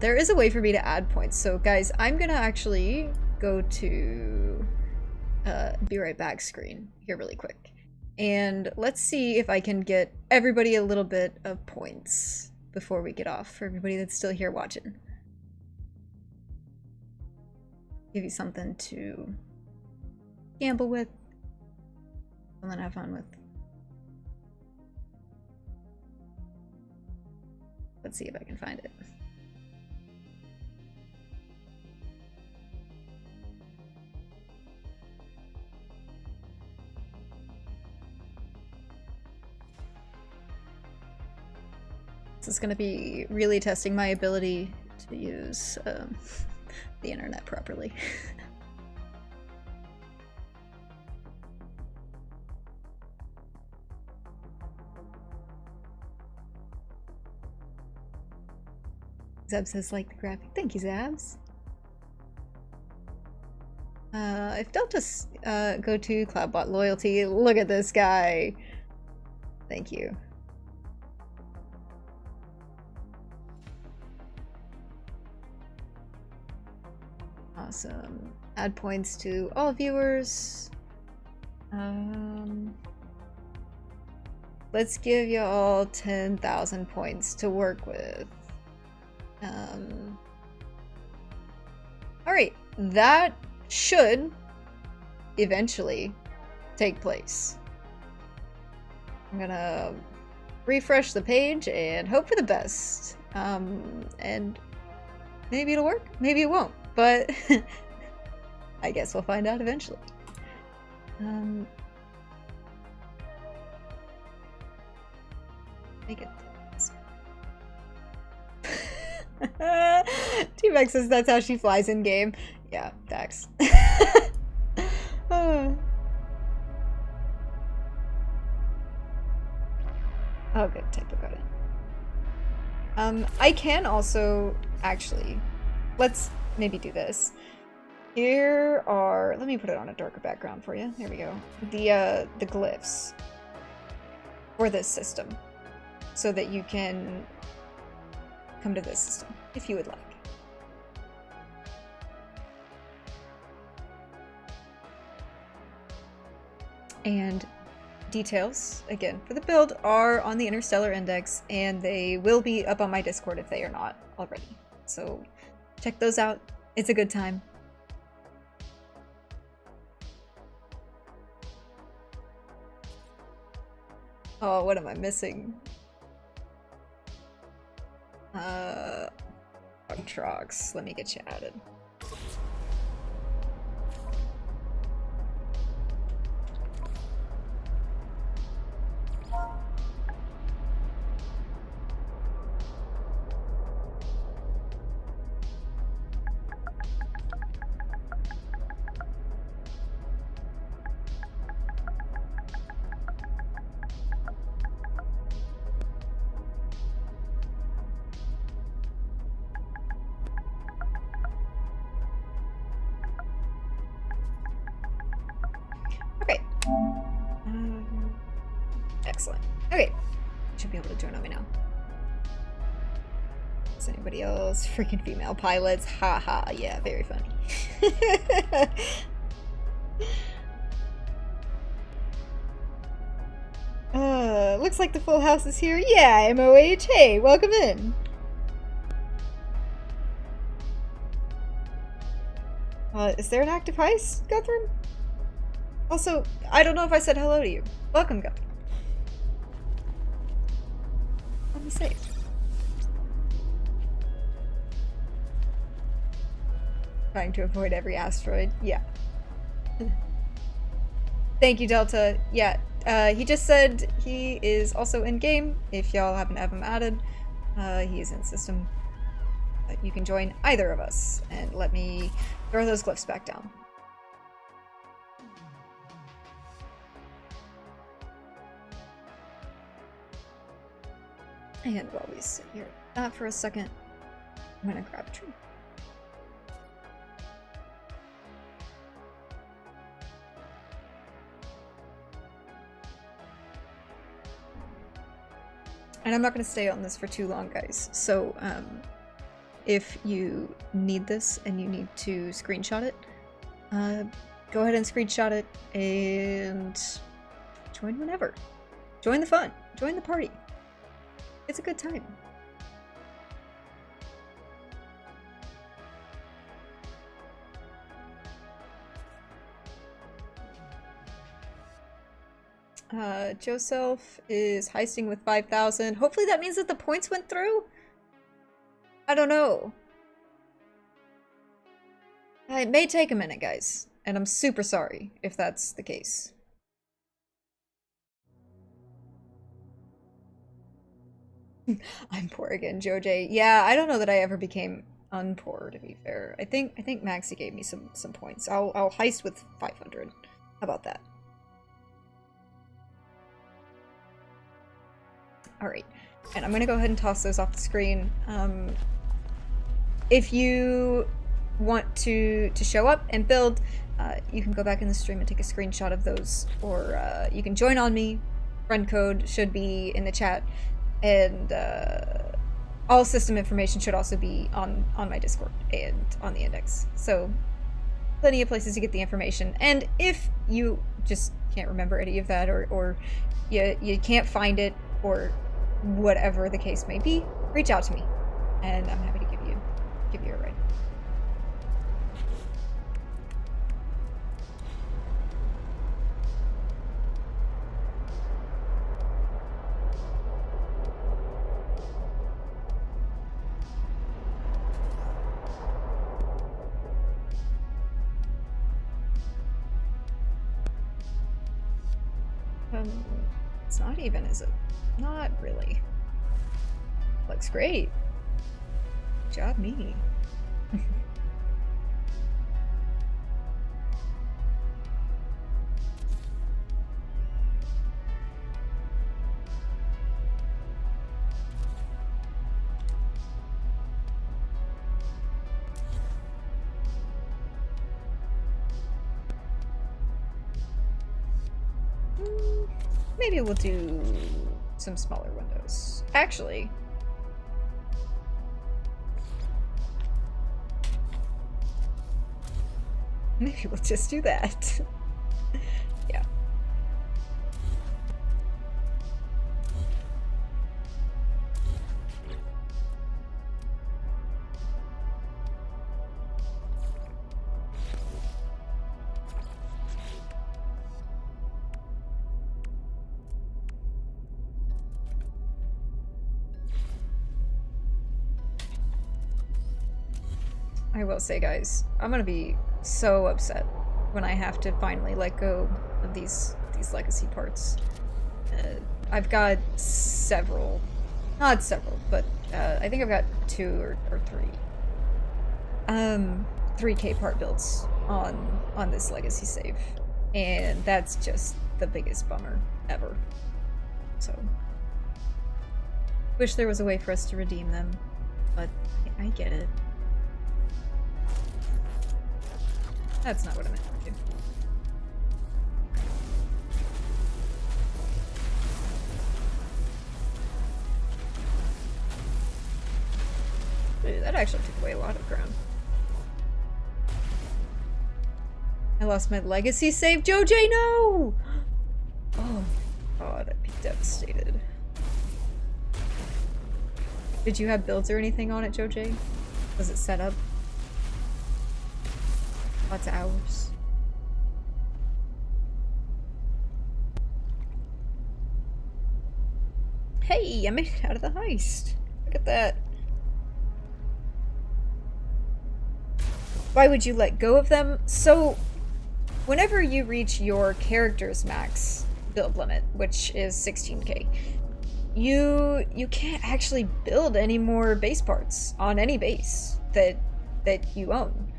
There is a way for me to add points. So guys, I'm gonna actually go to be right back screen here really quick. And let's see if I can get everybody a little bit of points before we get off, for everybody that's still here watching. Give you something to gamble with, something to have fun with. Let's see if I can find it. This is going to be really testing my ability to use the internet properly. Zeb says like the graphic. Thank you, Zabs. If Delta's go to Cloudbot loyalty, look at this guy. Thank you. Awesome. Add points to all viewers. Let's give you all 10,000 points to work with. Alright, that should eventually take place. I'm gonna refresh the page and hope for the best. And maybe it'll work, maybe it won't, but I guess we'll find out eventually. Make it. T-Rex says that's how she flies in game. Yeah, facts. Oh, good. Typo got it. I can also actually, let's maybe do this. Here are, let me put it on a darker background for you. There we go. The glyphs for this system, so that you can come to this system if you would like. And details, again, for the build are on the Interstellar Index, and they will be up on my Discord if they are not already. So check those out. It's a good time. Oh, what am I missing? Trox, let me get you added. Excellent. Okay. Should be able to join on me now. Is anybody else? Freaking female pilots. Haha. Yeah, very funny. Looks like the full house is here. Yeah, MOH. Hey, welcome in. Is there an active heist, Guthrum? Also, I don't know if I said hello to you. Welcome, Guthrum. Let me say it. Trying to avoid every asteroid. Yeah. Thank you, Delta. Yeah, he just said he is also in-game. If y'all happen to have him added, he is in system. You can join either of us, and let me throw those glyphs back down. And while we sit here that for a second, I'm gonna grab a tree. And I'm not gonna stay on this for too long, guys. So, if you need this and you need to screenshot it, go ahead and screenshot it and join whenever. Join the fun. Join the party. It's a good time. Joseph is heisting with 5,000. Hopefully that means that the points went through? I don't know. It may take a minute, guys, and I'm super sorry if that's the case. I'm poor again, Joj. Yeah, I don't know that I ever became unpoor, to be fair. I think Maxie gave me some points. I'll heist with 500. How about that? Alright. And I'm gonna go ahead and toss those off the screen. If you want to show up and build, you can go back in the stream and take a screenshot of those, or you can join on me. Friend code should be in the chat, and all system information should also be on my Discord and on the index. So plenty of places to get the information. And if you just can't remember any of that, or you can't find it, or whatever the case may be, reach out to me, and I'm happy to give you a ride. It's not even, is it? Not really. Looks great. Good job, me. Maybe we'll do some smaller windows. Actually, maybe we'll just do that. Yeah. I will say, guys, I'm gonna be so upset when I have to finally let go of these legacy parts. I've got several, not several, but I think I've got 2 or 3 3K part builds on this legacy save, and that's just the biggest bummer ever. So wish there was a way for us to redeem them, but I get it. That's not what I meant to do. Ooh, that actually took away a lot of ground. I lost my legacy save, Joj, no! Oh god, I'd be devastated. Did you have builds or anything on it, Joj? Was it set up? Lots of hours. Hey, I made it out of the heist. Look at that. Why would you let go of them? So, whenever you reach your character's max build limit, which is 16k, you can't actually build any more base parts on any base that you own.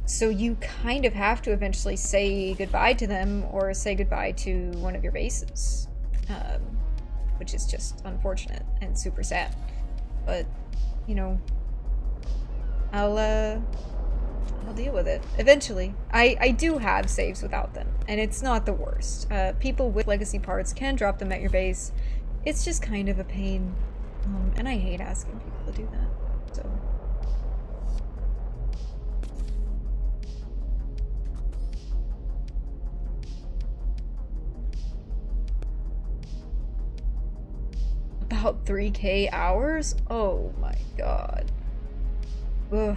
So you kind of have to eventually say goodbye to them, or say goodbye to one of your bases, which is just unfortunate and super sad. But, you know, I'll deal with it eventually. I do have saves without them, and it's not the worst. People with legacy parts can drop them at your base. It's just kind of a pain, and I hate asking people to do that. So. About 3k hours? Oh my god. Ugh.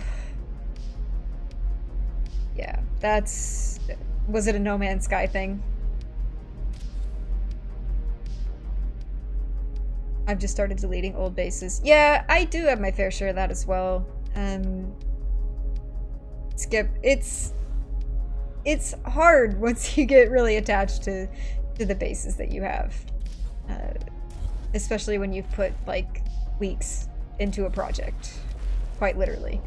Yeah, that's... Was it a No Man's Sky thing? I've just started deleting old bases. Yeah, I do have my fair share of that as well. Skip. It's hard once you get really attached to the bases that you have. Especially when you've put, like, weeks into a project, quite literally.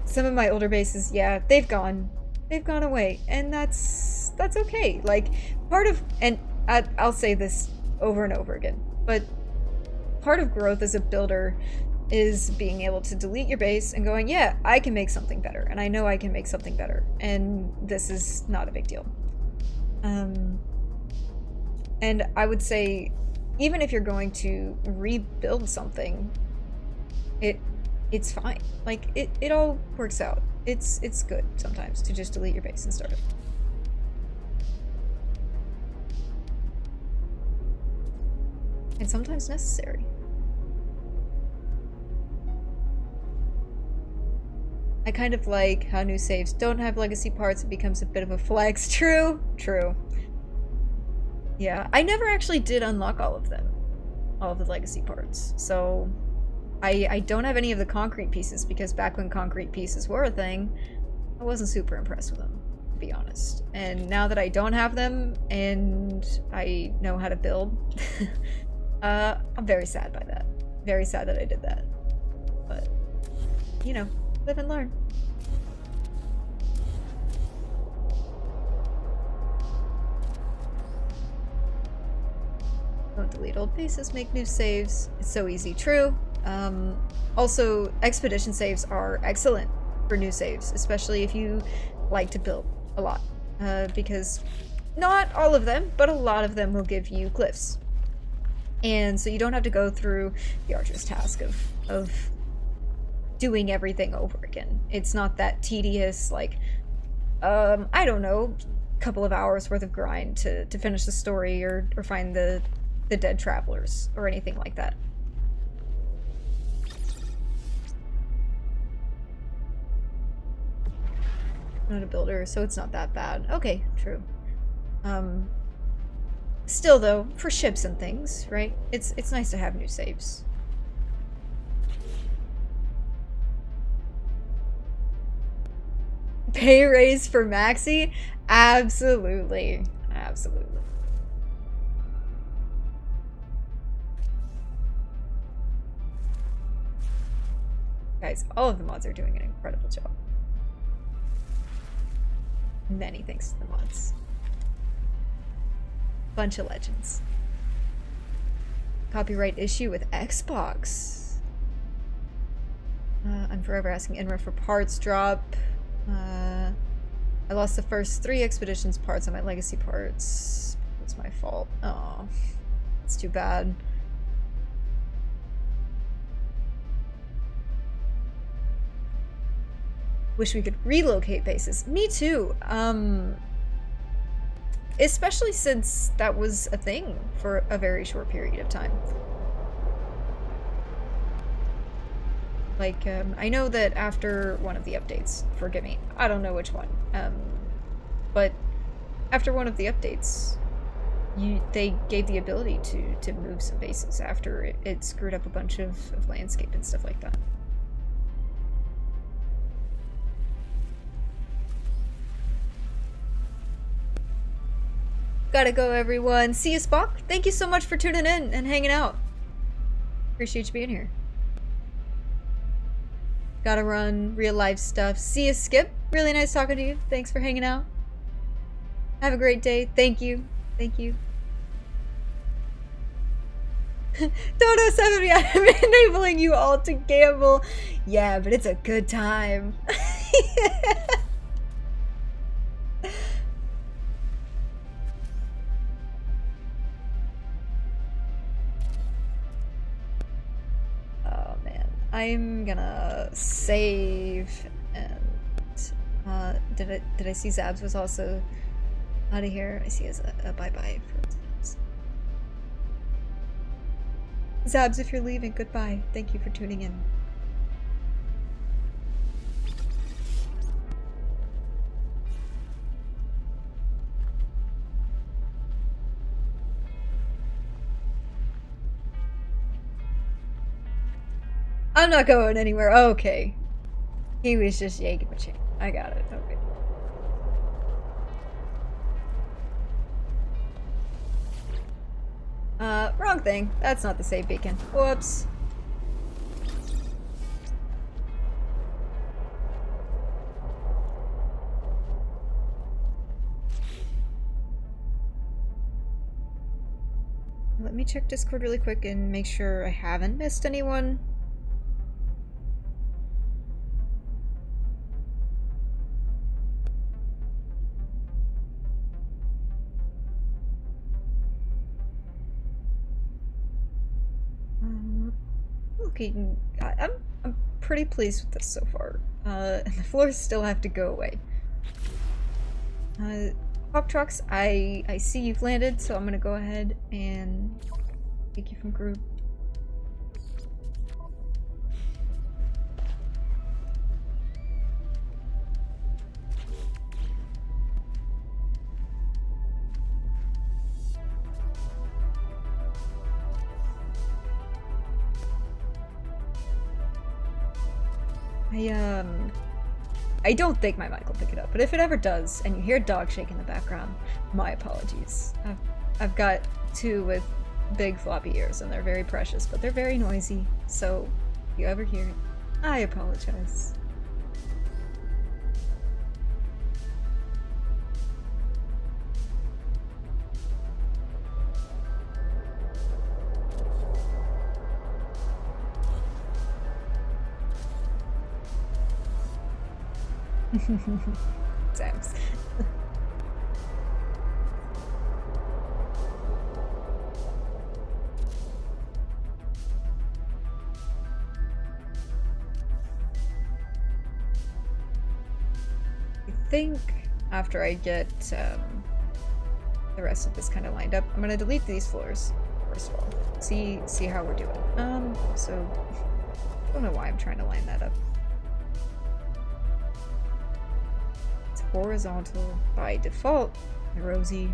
Some of my older bases, yeah, they've gone away, and that's okay. Like, part of, and I'll say this over and over again, but part of growth as a builder is being able to delete your base and going, yeah, I can make something better, and I know I can make something better, and this is not a big deal. And I would say, even if you're going to rebuild something, it's fine. Like, it all works out. It's good sometimes to just delete your base and start it. And sometimes necessary. I kind of like how new saves don't have legacy parts. It becomes a bit of a flex. True. Yeah, I never actually did unlock all of them. All of the legacy parts. So I don't have any of the concrete pieces, because back when concrete pieces were a thing, I wasn't super impressed with them, to be honest. And now that I don't have them and I know how to build, I'm very sad by that. Very sad that I did that. But, you know, live and learn. Don't delete old bases, make new saves. It's so easy. True. Also, expedition saves are excellent for new saves, especially if you like to build a lot. Because not all of them, but a lot of them will give you cliffs. And so you don't have to go through the arduous task of doing everything over again. It's not that tedious, like, I don't know, couple of hours worth of grind to finish the story or find the dead travelers or anything like that. I'm not a builder, so it's not that bad. Okay, true. Still though, for ships and things, right? It's nice to have new saves. Pay raise for Maxi? Absolutely. Absolutely. Guys, all of the mods are doing an incredible job. Many thanks to the mods. Bunch of legends. Copyright issue with Xbox. I'm forever asking Inra for parts drop. I lost the first 3 expeditions parts on my legacy parts. It's my fault. Oh, it's too bad. Wish we could relocate bases. Me too. Especially since that was a thing for a very short period of time. Like, I know that after one of the updates, forgive me, I don't know which one, but after one of the updates, they gave the ability to move some bases after it screwed up a bunch of landscape and stuff like that. Gotta go, everyone. See you, Spock. Thank you so much for tuning in and hanging out. Appreciate you being here. Gotta run, real life stuff. See you, Skip. Really nice talking to you. Thanks for hanging out. Have a great day. Thank you. Thank you. Dodo 70, I'm enabling you all to gamble. Yeah, but it's a good time. I'm gonna save, and did I see Zabs was also out of here? I see as a bye-bye for Zabs. Zabs, if you're leaving, goodbye. Thank you for tuning in. I'm not going anywhere. Okay. He was just yanking my chain. I got it. Okay. Wrong thing. That's not the save beacon. Whoops. Let me check Discord really quick and make sure I haven't missed anyone. Looking, I'm pretty pleased with this so far. And the floors still have to go away. Pop trucks, I see you've landed, so I'm gonna go ahead and take you from group. I don't think my mic will pick it up, but if it ever does, and you hear a dog shake in the background, my apologies. I've got two with big floppy ears, and they're very precious, but they're very noisy, so if you ever hear it, I apologize. Sam's. I think after I get the rest of this kind of lined up, I'm gonna delete these floors first of all. See how we're doing. So I don't know why I'm trying to line that up. Horizontal by default, Rosie.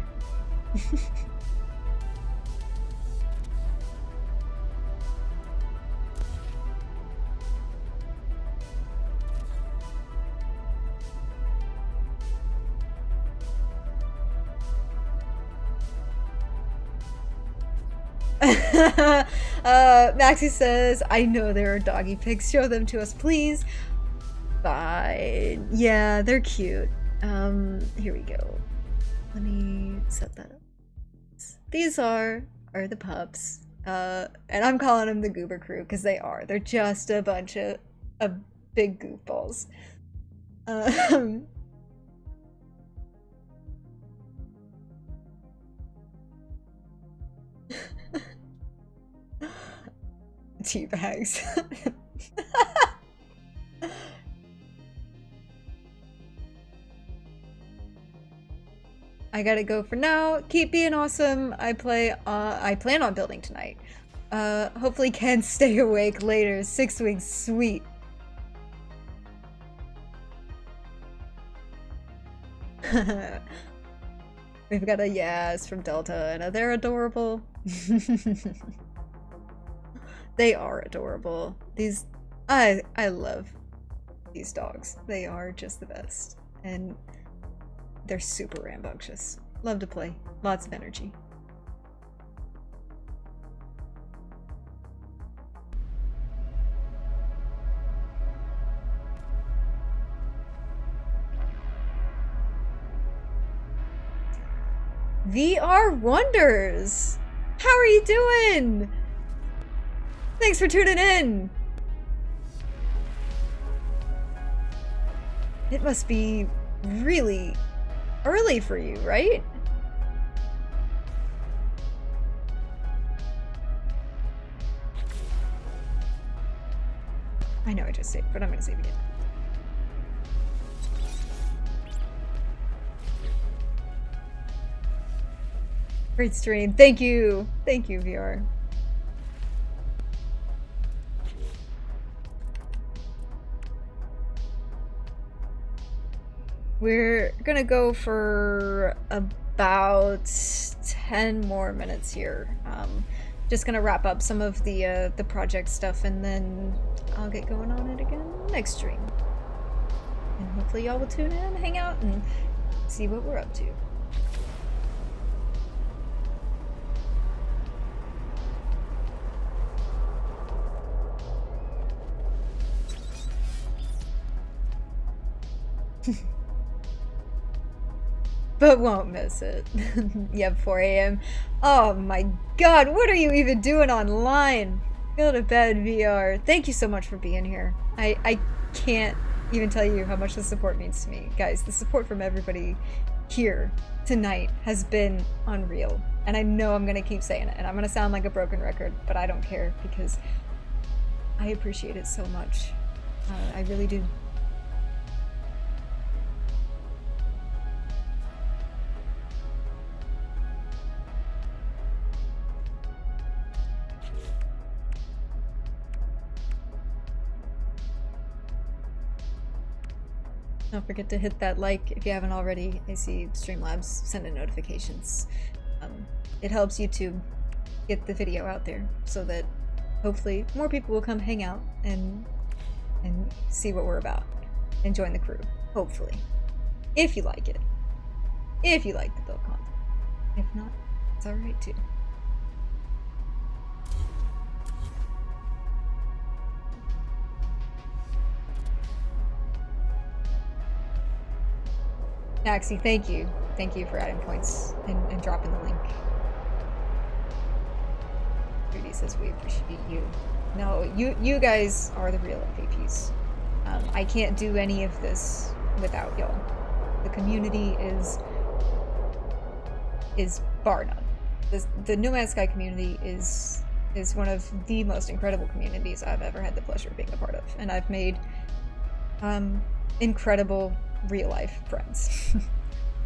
Maxie says, I know there are doggy pigs. Show them to us, please. Fine. Yeah, they're cute. Here we go. Let me set that up. These are the pups. And I'm calling them the Goober Crew because they are. They're just a bunch of big goofballs. Teabags. I gotta go for now. Keep being awesome. I plan on building tonight. Hopefully can stay awake later. 6 weeks, sweet. We've got a yes from Delta, and they're adorable. They are adorable. These, I love these dogs. They are just the best. And they're super rambunctious. Love to play. Lots of energy. VR Wonders! How are you doing? Thanks for tuning in! It must be really early for you, right? I know I just saved, but I'm gonna save again. Great stream. Thank you. Thank you, VR. We're gonna go for about 10 more minutes here. Just gonna wrap up some of the project stuff, and then I'll get going on it again next stream. And hopefully y'all will tune in, hang out, and see what we're up to. But won't miss it. Yep, 4 a.m. Oh my god, what are you even doing online? Go to bed, VR. Thank you so much for being here. I can't even tell you how much the support means to me. Guys, the support from everybody here tonight has been unreal. And I know I'm gonna keep saying it, and I'm gonna sound like a broken record, but I don't care because I appreciate it so much. I really do. Don't forget to hit that like if you haven't already. I see Streamlabs sending notifications. It helps YouTube get the video out there so that hopefully more people will come hang out and see what we're about and join the crew. Hopefully. If you like it. If you like the build content. If not, it's alright too. Maxie, thank you. Thank you for adding points and dropping the link. Rudy says we appreciate you. No, you guys are the real MVPs. I can't do any of this without y'all. The community is bar none. The No Man's Sky community is one of the most incredible communities I've ever had the pleasure of being a part of, and I've made incredible real-life friends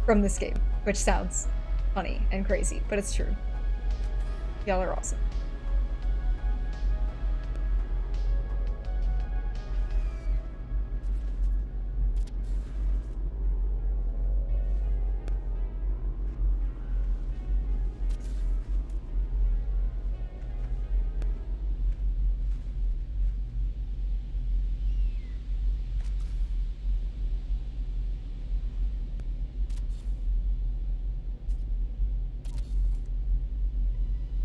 from this game, which sounds funny and crazy, but it's true. Y'all are awesome.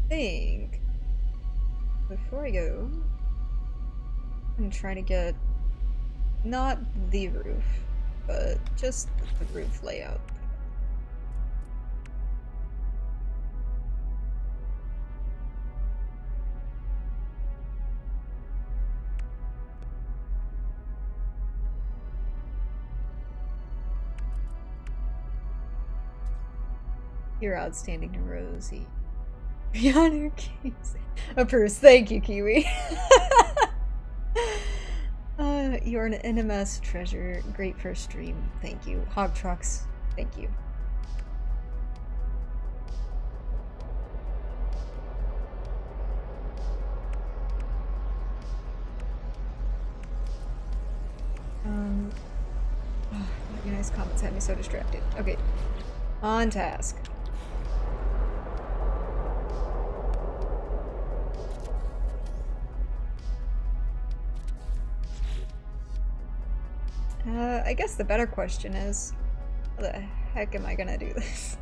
Think before I go, I'm gonna try to get not the roof, but just the roof layout. You're outstanding to Rosie. Beyond keys. Approves. Thank you, Kiwi. You're an NMS treasure. Great first stream. Thank you. Hog Trucks. Thank you. Oh, your nice comments had me so distracted. Okay. On task. I guess the better question is, how the heck am I gonna do this?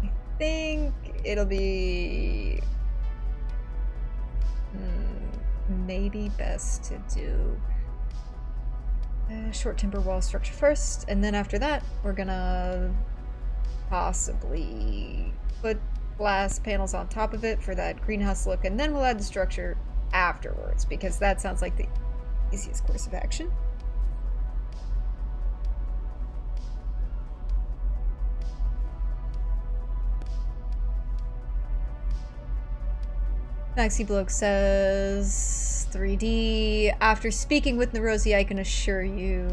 I think it'll be maybe best to do a short timber wall structure first, and then after that we're gonna possibly put glass panels on top of it for that greenhouse look, and then we'll add the structure afterwards, because that sounds like the easiest course of action. Maxi Bloke says 3D. After speaking with Narosi, I can assure you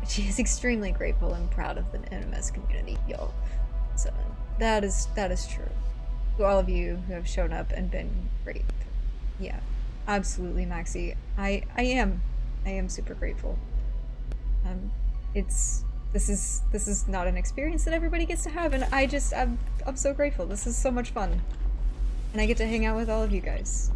she is extremely grateful and proud of the NMS community, yo. So that is true. To all of you who have shown up and been great. Yeah, absolutely, Maxi. I am super grateful. This is not an experience that everybody gets to have, and I'm so grateful. This is so much fun. And I get to hang out with all of you guys.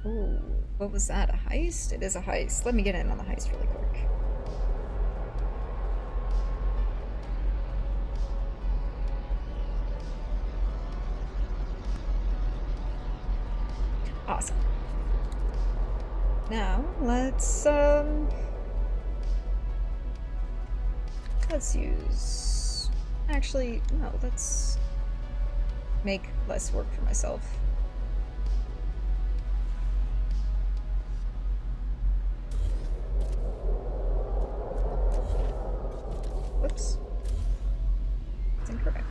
Ooh. What was that, a heist? It is a heist. Let me get in on the heist really quick. Awesome. Now, let's use... Actually, no, let's make less work for myself. Whoops. It's incorrect.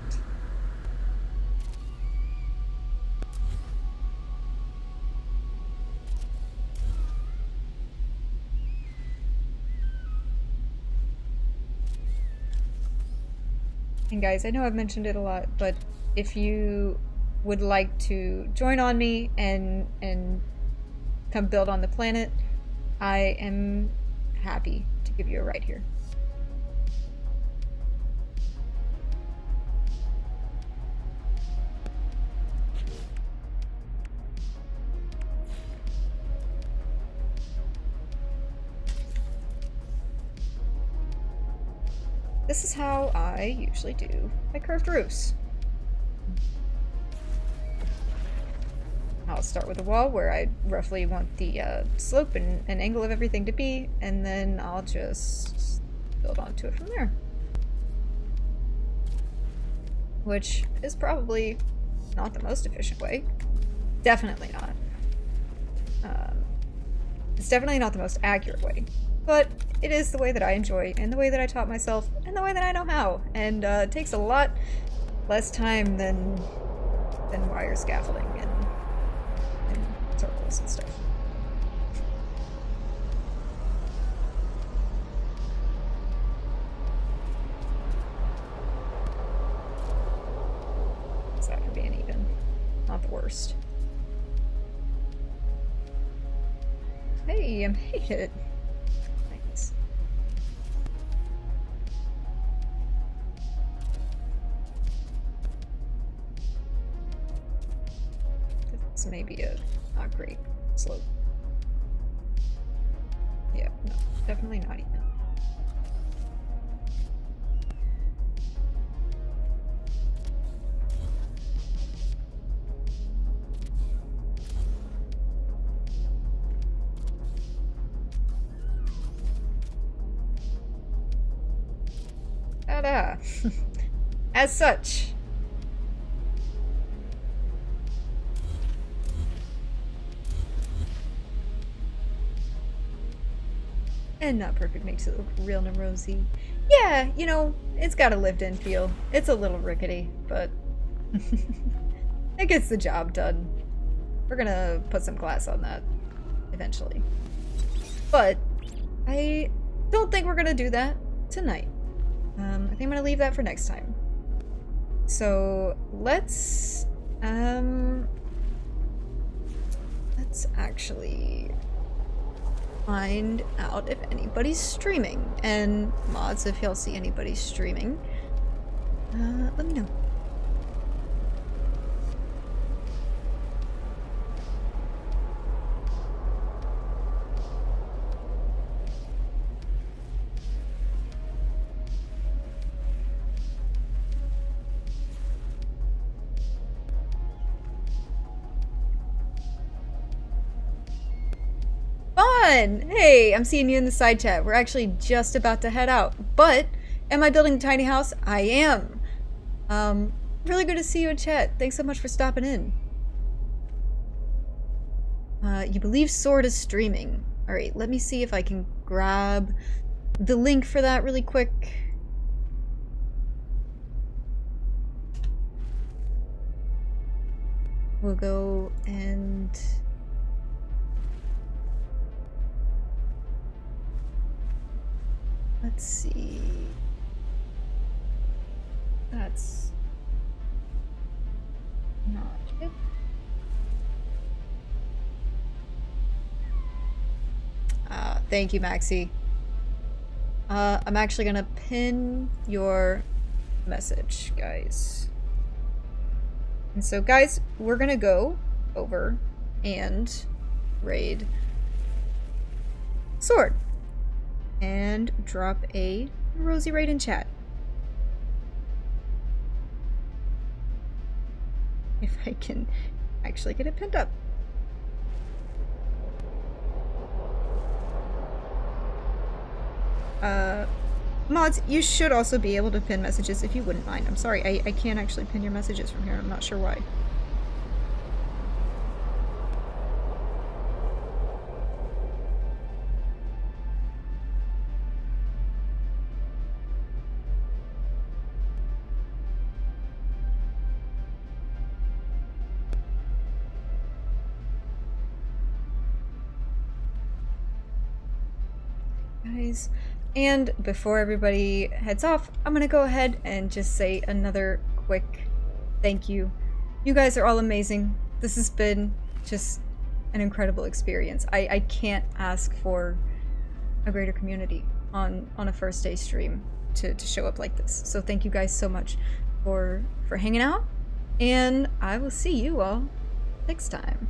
And guys, I know I've mentioned it a lot, but if you would like to join on me and come build on the planet, I am happy to give you a ride here. This is how I usually do my curved roofs. I'll start with a wall where I roughly want the slope and angle of everything to be, and then I'll just build onto it from there. Which is probably not the most efficient way. Definitely not. It's definitely not the most accurate way. But it is the way that I enjoy, and the way that I taught myself, and the way that I know how. And it takes a lot less time than wire scaffolding and circles and stuff. So that could be an even. Not the worst. Hey, I made it. Nice. This may be a not great slope. Yeah, no, definitely not even. Ta-da! As such. And not perfect makes it look real and rosy. Yeah, you know, it's got a lived-in feel. It's a little rickety, but it gets the job done. We're gonna put some glass on that eventually. But I don't think we're gonna do that tonight. I think I'm gonna leave that for next time. So let's actually find out if anybody's streaming. And mods, if y'all see anybody streaming, let me know. Hey, I'm seeing you in the side chat. We're actually just about to head out. But, am I building a tiny house? I am. Really good to see you in chat. Thanks so much for stopping in. You believe Sword is streaming. Alright, let me see if I can grab the link for that really quick. We'll go and... let's see. That's not it. Thank you, Maxie. I'm actually gonna pin your message, guys. And so, guys, we're gonna go over and raid Sword. And drop a rosy raid in chat. If I can actually get it pinned up. Mods, you should also be able to pin messages if you wouldn't mind. I'm sorry, I can't actually pin your messages from here. I'm not sure why. Guys. And before everybody heads off, I'm gonna go ahead and just say another quick thank you. You guys are all amazing. This has been just an incredible experience. I can't ask for a greater community on a first day stream to show up like this. So thank you guys so much for hanging out, and I will see you all next time.